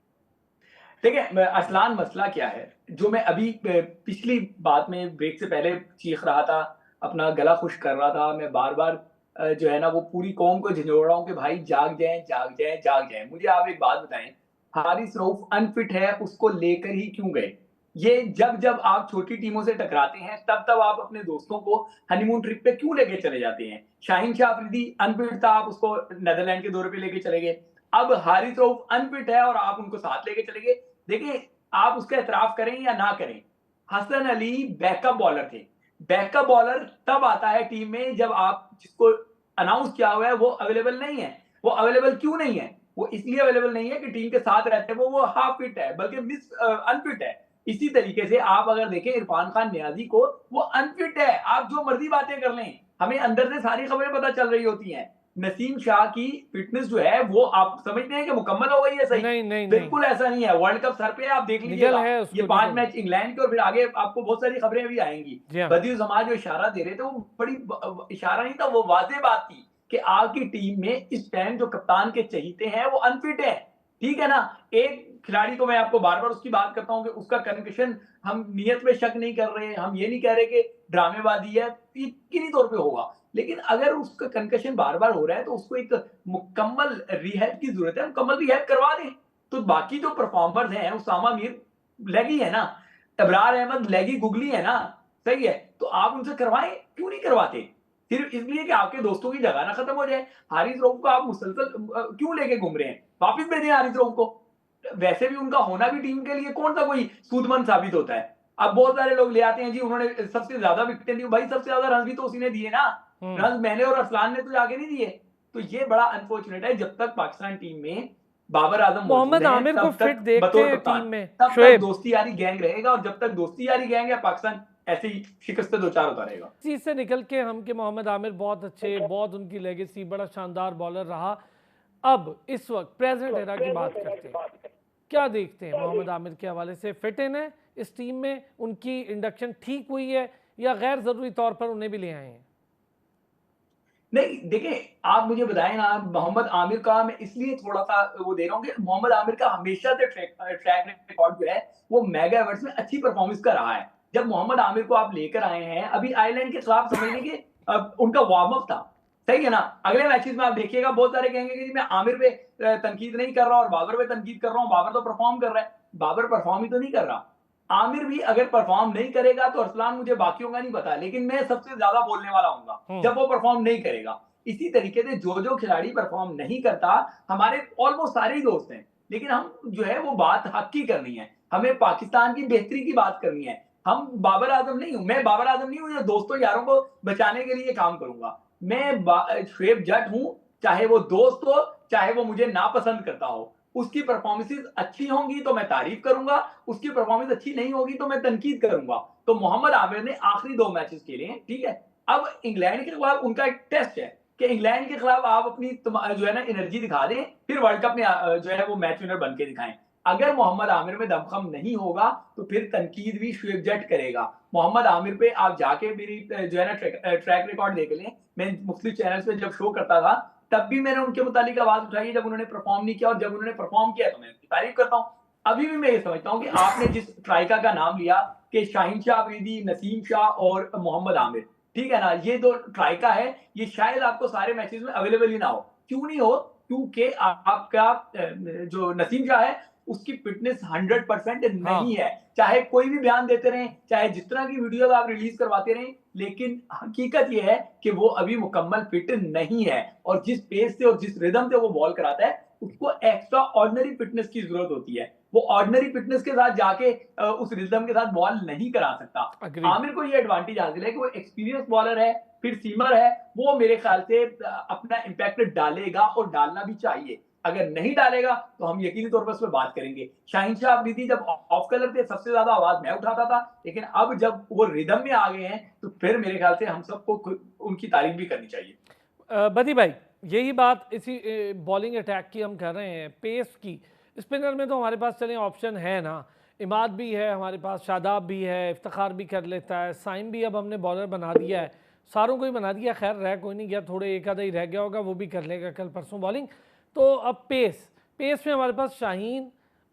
देखिए असलान मसला क्या है, जो मैं अभी पिछली बात में ब्रेक से पहले चीख रहा था, अपना गला खुश कर रहा था, मैं बार बार जो है ना वो पूरी कौम को झंझोड़ रहा हूँ कि भाई जाग जाएं जाग जाएं जाग जाएं। मुझे आप एक बात बताएं, हारिस रऊफ अनफिट है, उसको लेकर ही क्यों गए? ये जब जब आप छोटी टीमों से टकराते हैं तब तब आप अपने दोस्तों को हनीमून ट्रिप पे क्यों लेके चले जाते हैं? शाहीन शाह अफरीदी अनफिट था, आप उसको नेदरलैंड के दौरे पे लेके चले गए। अब हारिस रऊफ अनफिट है और आप उनको साथ लेके चले गए। देखिए, आप उसका एतराफ करें या ना करें, हसन अली बैकअप बॉलर थे। बैकअप बॉलर तब आता है टीम में जब आप जिसको अनाउंस किया हुआ है वो अवेलेबल नहीं है। वो अवेलेबल क्यों नहीं है? वो इसलिए अवेलेबल नहीं है कि टीम के साथ रहते हैं वो हाफ फिट है, बल्कि अनफिट है। इसी तरीके से आप अगर देखें इरफान खान नियाजी को, वो अनफिट है। आप जो मर्जी बातें कर लें, हमें अंदर से सारी खबरें पता चल रही होती हैं। नसीम शाह की फिटनेस जो है वो आप समझते हैं कि मुकम्मल हो गई है? सही नहीं बिल्कुल ऐसा नहीं है। वर्ल्ड कप सर पे आप देख लीजिएगा, ये 5 मैच इंग्लैंड के और फिर आगे आपको बहुत सारी खबरें भी आएंगी। बदीर जमान जो इशारा दे रहे थे वो बड़ी इशारा नहीं था, वो वाज़ेह बात थी कि आपकी टीम में इस टाइम जो कप्तान के चहीते हैं वो अनफिट है। ठीक है ना, एक खिलाड़ी को मैं आपको बार बार उसकी बात करता हूं कि उसका कंकशन, हम नियत में शक नहीं कर रहे, हम ये नहीं कह रहे कि ड्रामेबाजी है, यकीनी तौर पे होगा, लेकिन अगर उसका कंकशन बार बार हो रहा है तो उसको एक मुकम्मल रिहैब की जरूरत है, मुकम्मल रिहैब करवा दें। तो बाकी जो परफॉर्मर्स हैं, उसामा मीर लेगी है ना, अबरार अहमद लेगी गुगली है ना, सही है, तो आप उनसे करवाएं, क्यों नहीं करवाते? सिर्फ इसलिए कि आपके दोस्तों की जगह ना खत्म हो जाए। हारिस रऊफ को आप मुसलसल क्यों लेके घूम रहे हैं? वापिस भेजें हारिस रऊफ को। वैसे भी उनका होना भी टीम के लिए कौन सा कोई सूदमंद साबित होता है? अब बहुत सारे लोग ले आते हैं जी उन्होंने सबसे ज्यादा विकेटें दी, भाई सबसे ज्यादा रन भी तो उसी ने दिए ना, रन मैंने और अरसलान ने तो जाके नहीं दिए। तो ये बड़ा अनफॉर्चुनेट है, जब तक पाकिस्तान टीम में बाबर आजम मोहम्मद मौजूद हैं, आमिर को तब फिट तक देखते बतौर हैं कप्तान टीम में तब तक शोएब? दोस्ती यारी गैंग रहेगा, और जब तक दोस्ती यारी गैंग है पाकिस्तान ऐसे ही शिकस्त दो चार होता रहेगा। इस चीज से निकल के हम कि मोहम्मद आमिर बहुत अच्छे, बहुत उनकी लेगेसी, बड़ा शानदार बॉलर रहा। अब इस वक्त प्रेजेंट एरा की बात करते हैं, क्या देखते हैं मोहम्मद आमिर के हवाले से? फिट इन है इस टीम में, उनकी इंडक्शन ठीक हुई है या गैर जरूरी तौर पर उन्हें भी ले आए हैं? नहीं देखिए, आप मुझे बताएं ना, मोहम्मद आमिर का मैं इसलिए थोड़ा सा वो दे रहा हूँ कि मोहम्मद आमिर का हमेशा से ट्रैक रिकॉर्ड जो है वो मेगा एवर्ट्स में अच्छी परफॉर्मेंस का रहा है। जब मोहम्मद आमिर को आप लेकर आए हैं, अभी आयरलैंड के खिलाफ समझ लीजिए उनका वार्म अप था, सही है ना। अगले मैचेस में आप देखिएगा बहुत सारे कहेंगे कि मैं आमिर पे तनकीद नहीं कर रहा और बाबर पे तनकीद कर रहा हूँ, बाबर तो परफॉर्म कर रहा है। बाबर परफॉर्म ही तो नहीं कर रहा, आमिर भी अगर परफॉर्म नहीं करेगा तो अरसलान मुझे बाकियों का नहीं पता, लेकिन मैं सबसे ज्यादा बोलने वाला हूँ जब वो परफॉर्म नहीं करेगा। इसी तरीके से जो जो खिलाड़ी परफॉर्म नहीं करता, हमारे ऑलमोस्ट सारे ही दोस्त हैं, लेकिन हम जो है वो बात हक की करनी है, हमें पाकिस्तान की बेहतरी की बात करनी है। हम बाबर आजम नहीं हूं, मैं बाबर आजम नहीं हूं जो दोस्तों यारों को बचाने के लिए काम करूंगा। मैं शुएब जट हूं, चाहे वो दोस्त हो चाहे वो मुझे नापसंद करता हो। उसकी परफॉर्मेंसेज अच्छी होंगी तो मैं तारीफ करूंगा, उसकी परफॉर्मेंस अच्छी नहीं होगी तो मैं तनकीद करूंगा। तो मोहम्मद आमिर ने आखिरी 2 मैचेस खेले हैं, ठीक है। अब इंग्लैंड के खिलाफ उनका एक टेस्ट है कि इंग्लैंड के खिलाफ आप अपनी जो है ना एनर्जी दिखा दें, फिर वर्ल्ड कप में जो है वो मैच विनर बन के दिखाएं। अगर मोहम्मद आमिर में दमखम नहीं होगा तो फिर तनकीद भी शुएब जट करेगा। मोहम्मद आमिर पे आप जाके मेरी जो है ना ट्रैक रिकॉर्ड देख लें, मैं मुख्तलिफ चैनल्स पे जब शो करता था तब भी मैंने उनके मुतालिक आवाज उठाई है जब उन्होंने परफॉर्म नहीं किया, और जब उन्होंने परफॉर्म किया तो मैं उनकी तारीफ करता हूँ। अभी भी मैं ये समझता हूँ कि आपने जिस ट्राइका का नाम लिया कि शाहीन शाह अफरीदी, नसीम शाह और मोहम्मद आमिर, ठीक है ना, ये 2 ट्राइका है, ये शायद आपको सारे मैचेस में अवेलेबल ही ना हो। क्यों नहीं हो? क्योंकि आपका जो नसीम शाह है उसकी फिटनेस 100% नहीं है। चाहे कोई भी बयान देते रहें, चाहे जिस तरह की वीडियो आप रिलीज करवाते रहें, लेकिन हकीकत यह है कि वो अभी मुकम्मल फिट नहीं है, और जिस पेस से और जिस रिदम से वो बॉल कराता है उसको एक्स्ट्रा ऑर्डिनरी फिटनेस की जरूरत होती है। वो ऑर्डिनरी फिटनेस के साथ जाके उस रिदम के साथ बॉल नहीं करा सकता। अग्री। आमिर को ये एडवांटेज हासिल है कि वो एक्सपीरियंस बॉलर है, फिर सीमर है, वो मेरे ख्याल से अपना इम्पैक्ट डालेगा और डालना भी चाहिए। अगर नहीं डालेगा तो हम यकीनी तौर पर उस पर बात करेंगे। शाहीन शाह अफरीदी जब ऑफ कलर थे सबसे ज्यादा आवाज मैं उठाता था, लेकिन अब जब वो रिदम में आ गए हैं तो फिर मेरे ख्याल से हम सबको उनकी तारीफ भी करनी चाहिए। बदी भाई, यही बात इसी बॉलिंग अटैक की हम कर रहे हैं, पेस की। स्पिनर में तो हमारे पास चलें ऑप्शन है ना, इमाद भी है हमारे पास, शादाब भी है, इफ्तिखार भी कर लेता है, साइम भी अब हमने बॉलर बना दिया है, सारों को ही बना दिया। खैर रह कोई नहीं गया, थोड़े एक आधा ही रह गया होगा, वो भी कर लेगा कल परसों बॉलिंग। तो अब पेस में हमारे पास शाहीन,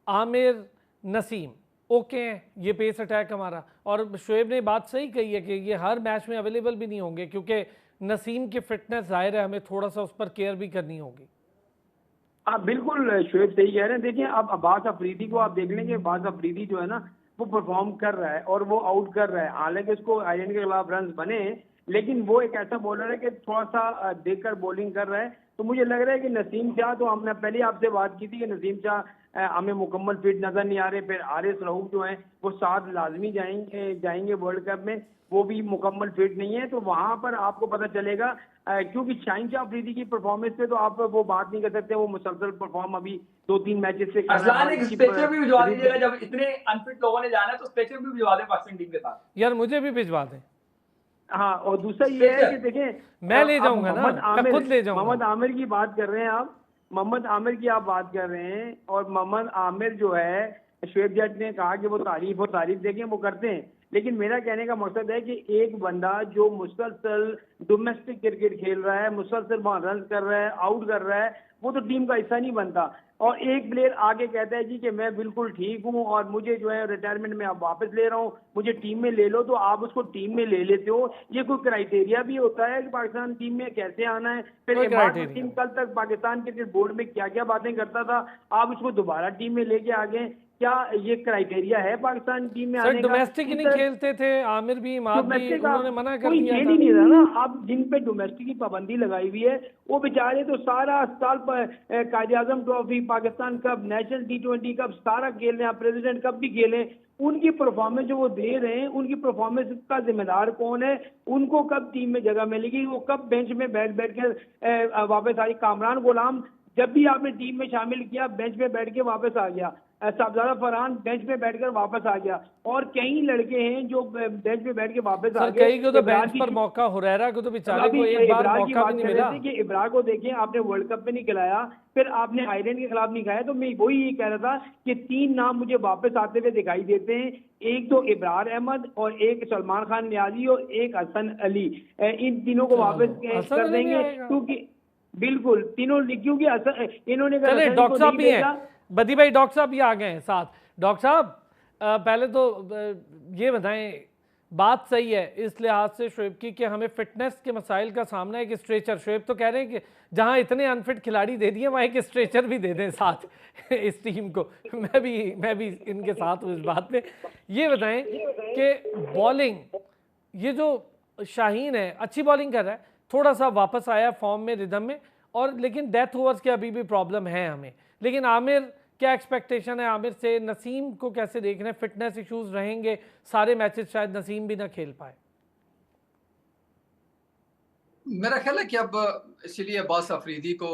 आमिर, नसीम, ओके हैं, ये पेस अटैक हमारा। और शोएब ने बात सही कही है कि ये हर मैच में अवेलेबल भी नहीं होंगे, क्योंकि नसीम की फिटनेस जाहिर है हमें थोड़ा सा उस पर केयर भी करनी होगी। हाँ बिल्कुल, शोएब सही कह रहे हैं। देखिए अब अब्बास अफरीदी को आप देख लेंगे, अब्बास अफरीदी जो है ना वो परफॉर्म कर रहा है और वो आउट कर रहा है। हालांकि उसको आयरलैंड के खिलाफ रन बने, लेकिन वो एक ऐसा बॉलर है कि थोड़ा सा देखकर बॉलिंग कर रहा है। तो मुझे लग रहा है कि नसीम शाह, तो हमने पहले आपसे बात की थी कि नसीम शाह हमें मुकम्मल फिट नजर नहीं आ रहे। फिर आरिस रऊफ जो है वो 7 लाजमी जाएंगे वर्ल्ड कप में, वो भी मुकम्मल फिट नहीं है। तो वहां पर आपको पता चलेगा, क्योंकि शाहीन शाह अफरीदी की परफॉर्मेंस पे तो आप वो बात नहीं कर सकते, वो मुसलसल परफॉर्म अभी 2-3 मैचेस से कर रहा अरसलान है। एक स्पेशल भी भिजवा दीजिएगा, जब इतने अनफिट लोगों ने जाना है तो स्पेशल भी भिजवा दें पाकिस्तान टीम के साथ। यार मुझे भी भिजवा दें। हाँ, और दूसरा ये है कि देखें, मैं ले जाऊंगा ना, मैं खुद ले जाऊंगा। मोहम्मद आमिर की बात कर रहे हैं आप, मोहम्मद आमिर की आप बात कर रहे हैं, और मोहम्मद आमिर जो है, शुएब जट ने कहा कि वो तारीफ देखें, वो करते हैं। लेकिन मेरा कहने का मकसद है कि एक बंदा जो मुसलसल डोमेस्टिक क्रिकेट खेल रहा है, मुसलसल वहां रन कर रहा है, आउट कर रहा है, वो तो टीम का हिस्सा नहीं बनता। और एक प्लेयर आगे कहता है जी कि मैं बिल्कुल ठीक हूं और मुझे जो है रिटायरमेंट में अब वापस ले रहा हूं, मुझे टीम में ले लो, तो आप उसको टीम में ले लेते हो। ये कोई क्राइटेरिया भी होता है कि पाकिस्तान टीम में कैसे आना है? फिर इमाद वसीम कल तक पाकिस्तान क्रिकेट बोर्ड में क्या क्या बातें करता था, आप इसको दोबारा टीम में लेके आ गए, क्या ये क्राइटेरिया है पाकिस्तान टीम में आने का? डोमेस्टिक ही नहीं खेलते थे आमिर भी, इमाद भी, उन्होंने मना कर दिया था। खेल ही नहीं रहा ना। आप जिन पे डोमेस्टिक की पाबंदी लगाई हुई है वो बेचारे तो सारा साल Quaid Azam trophy, Pakistan cup, national T20 cup सारा खेल रहे हैं, प्रेसिडेंट कप भी खेले। उनकी परफॉर्मेंस जो वो दे रहे हैं, उनकी परफॉर्मेंस का जिम्मेदार कौन है? उनको कब टीम में जगह मिलेगी? वो कब बेंच में बैठ कर वापस आई? कामरान गुलाम जब भी आपने टीम में शामिल किया बेंच पे बैठ के वापस आ गया। साहबजादा फरहान बेंच पे बैठकर वापस आ गया, और कई लड़के हैं जो बेंच पे बैठ के वापस आ सर गए। कई को तो इब्रार बेंच की पर मौका, हुरैरा को तो बेचारे अभी को एक बार इब्रार की मौका भी बात नहीं कर मिला। रहे थे कि इब्रार को देखें, आपने वर्ल्ड कप में नहीं खिलाया, फिर आपने आयरलैंड के खिलाफ नहीं खाया, तो मैं वही ये कह रहा था कि 3 नाम मुझे वापस आते हुए दिखाई देते हैं। एक तो इब्रार अहमद, और एक सलमान खान नियाजी, और एक हसन अली। इन तीनों को वापस हसन कर अली भी देंगे, आएगा। क्योंकि बिल्कुल तीनों, क्योंकि इन्होंने अगर चले हसन डॉक्टर को साहब नहीं भी हैं, भेजा। बदी भाई डॉक्टर साहब भी आ गए हैं साथ। डॉक्टर साहब पहले तो ये बताएं, बात सही है इस लिहाज से शोएब की कि हमें फिटनेस के मसाइल का सामना है कि स्ट्रेचर, शोएब तो कह रहे हैं कि जहां इतने अनफिट खिलाड़ी दे दिए वहां एक स्ट्रेचर भी दे दें साथ इस टीम को। मैं भी इनके साथ हूँ इस बात में। ये बताएं कि बॉलिंग, ये जो शाहीन है अच्छी बॉलिंग कर रहा है, थोड़ा सा वापस आया फॉर्म में, रिदम में, और लेकिन डेथ ओवर्स के अभी भी प्रॉब्लम है हमें। लेकिन आमिर, क्या एक्सपेक्टेशन है आमिर से? नसीम को कैसे देख रहे हैं? फिटनेस इश्यूज रहेंगे सारे मैचेस, शायद नसीम भी ना खेल पाए। मेरा ख्याल है कि अब इसीलिए अब्बास अफरीदी को,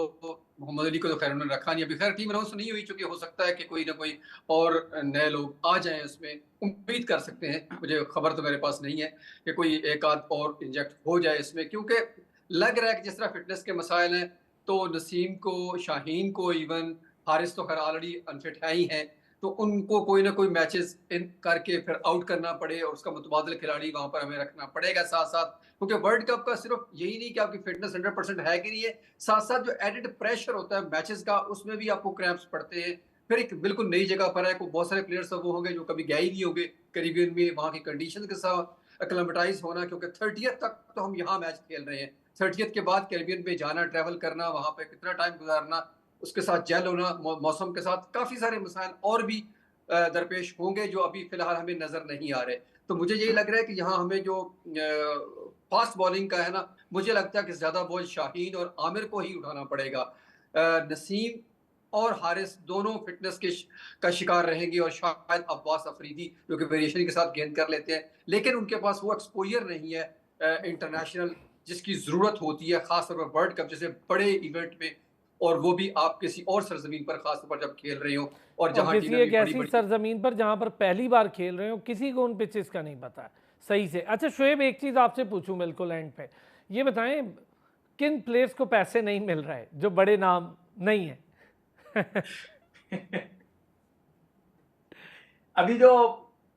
मोहम्मद अली को तो खैर उन्होंने रखा नहीं। अभी खैर टीम अनाउंस नहीं हुई, चूंकि हो सकता है कि कोई ना कोई और नए लोग आ जाएं, उसमें उम्मीद कर सकते हैं। मुझे खबर तो मेरे पास नहीं है कि कोई एक आध और इंजेक्ट हो जाए इसमें, क्योंकि लग रहा है कि जिस तरह फिटनेस के मसाइल हैं, तो नसीम को, शाहीन को, इवन हारिस तो खैर ऑलरेडी अनफिट है ही हैं, तो उनको कोई ना कोई मैचेस इन करके फिर आउट करना पड़े, और उसका मुतबादिल खिलाड़ी वहां पर हमें रखना पड़ेगा साथ साथ। क्योंकि वर्ल्ड कप का सिर्फ यही नहीं कि आपकी फिटनेस 100% है कि नहीं है, साथ साथ जो एडिड प्रेशर होता है मैचेस का, उसमें भी आपको क्रैम्प्स पड़ते हैं। फिर एक बिल्कुल नई जगह पर है, को बहुत सारे प्लेयर्स वो होंगे जो कभी गए ही नहीं होंगे कैरिबियन में, वहाँ की कंडीशन के साथ एक्लेमेटाइज होना, क्योंकि 30th तक तो हम यहाँ मैच खेल रहे हैं, 30th के बाद कैरिबियन में जाना, ट्रैवल करना, वहाँ पे कितना टाइम गुजारना, उसके साथ जेल होना, मौसम के साथ काफ़ी सारे मसाइल और भी दरपेश होंगे जो अभी फिलहाल हमें नजर नहीं आ रहे। तो मुझे यही लग रहा है कि यहाँ हमें जो फास्ट बॉलिंग का है ना, मुझे लगता है कि ज्यादा बोझ शाहीन और आमिर को ही उठाना पड़ेगा। नसीम और हारिस दोनों फिटनेस का शिकार रहेंगे, और शायद अब्बास अफरीदी जो कि वेरिएशन के साथ गेंद कर लेते हैं, लेकिन उनके पास वो एक्सपोजर नहीं है इंटरनेशनल जिसकी जरूरत होती है, खासतौर पर वर्ल्ड कप जैसे बड़े इवेंट में, और वो भी आप किसी और सरजमीन पर खासतौर पर जब खेल रहे हो, और और जहां किसी टीमें एक भी बड़ी ऐसी बड़ी। सरजमीन पर जहां पर पहली बार खेल रहे हो, किसी को उन पिचेस का नहीं पता है सही से। अच्छा शोएब, एक चीज़ आपसे पूछूं बिल्कुल एंड पे, ये बताएं किन प्लेयर्स को पैसे नहीं मिल रहे जो बड़े नाम नहीं है? अभी जो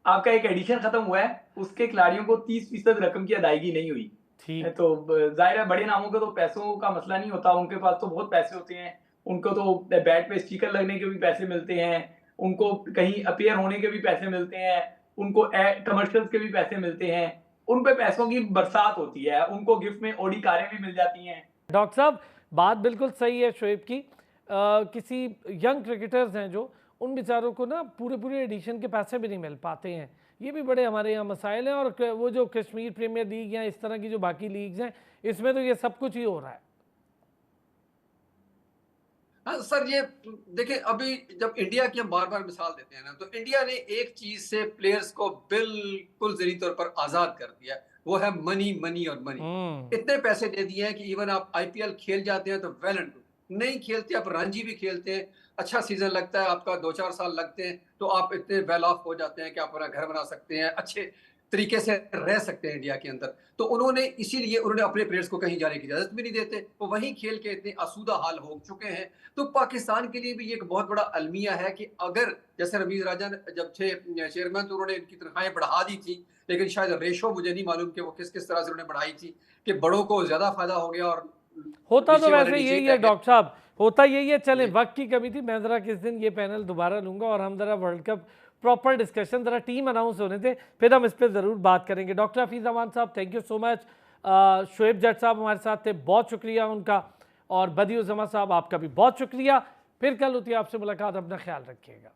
आपका एक एडिशन खत्म हुआ है, उसके खिलाड़ियों को 30% रकम की अदायगी नहीं हुई। ठीक, तो जाहिर है बड़े नामों का तो पैसों का मसला नहीं होता, उनके पास तो बहुत पैसे होते हैं, उनको तो बैट पे स्टिकर लगने के भी पैसे मिलते हैं, उनको कहीं अपीयर होने के भी पैसे मिलते हैं, उनको कमर्शियल्स के भी पैसे मिलते हैं, उन पे पैसों की बरसात होती है, उनको गिफ्ट में ऑडी कारें भी मिल जाती हैं। डॉक्टर साहब बात बिल्कुल सही है शोएब की। किसी यंग क्रिकेटर्स हैं जो, उन बेचारों को ना पूरे पूरे एडिशन के पैसे भी नहीं मिल पाते हैं, ये भी बड़े हमारे यहाँ मसाइल हैं। और वो जो कश्मीर प्रीमियर लीग या इस तरह की जो बाकी लीग्स हैं, इसमें तो ये सब कुछ ही हो रहा है। हाँ सर, ये देखिए, अभी जब इंडिया की हम बार बार मिसाल देते हैं ना, तो इंडिया ने एक चीज से प्लेयर्स को बिल्कुल जरूरी तौर पर आजाद कर दिया, वो है मनी, मनी और मनी। इतने पैसे दे दिए हैं कि इवन आप आईपीएल खेल जाते हैं तो वेल एंड गुड, नहीं खेलते आप रणजी भी खेलते हैं, अच्छा सीजन लगता है आपका, 2-4 साल लगते हैं, तो आप इतने वेल ऑफ हो जाते हैं कि आप अपना घर बना सकते हैं, अच्छे तरीके से रह सकते हैं इंडिया के अंदर। तो उन्होंने इसीलिए उन्होंने अपने प्लेयर्स को कहीं जाने की इजाजत भी नहीं देते, वो वहीं खेल के इतने आसूदा हाल हो चुके हैं। तो पाकिस्तान के लिए भी ये एक बहुत बड़ा अलमिया है कि अगर जैसे रमीज राजा जब थे चेयरमैन, तो उन्होंने इनकी तनख्वाहें बढ़ा दी थी, लेकिन शायद रेशो मुझे नहीं मालूम कि वो किस किस तरह से उन्होंने बढ़ाई थी कि बड़ों को ज्यादा फायदा हो गया और होता तो नीचे वाले वैसे नीचे यही रह है गए। डॉक्टर साहब, होता यही है। चले वक्त की कमी थी, मैं ज़रा किस दिन ये पैनल दोबारा लूँगा और हम ज़रा वर्ल्ड कप प्रॉपर डिस्कशन, ज़रा टीम अनाउंस होने थे, फिर हम इस पर ज़रूर बात करेंगे। Doctor Hafeez Aman sahab, thank you so much. Shoaib Jatt sahab हमारे साथ थे, बहुत शुक्रिया उनका। और बदिउज़्ज़मा साहब, आपका भी बहुत शुक्रिया। फिर कल होती है आपसे मुलाकात, अपना ख्याल रखिएगा।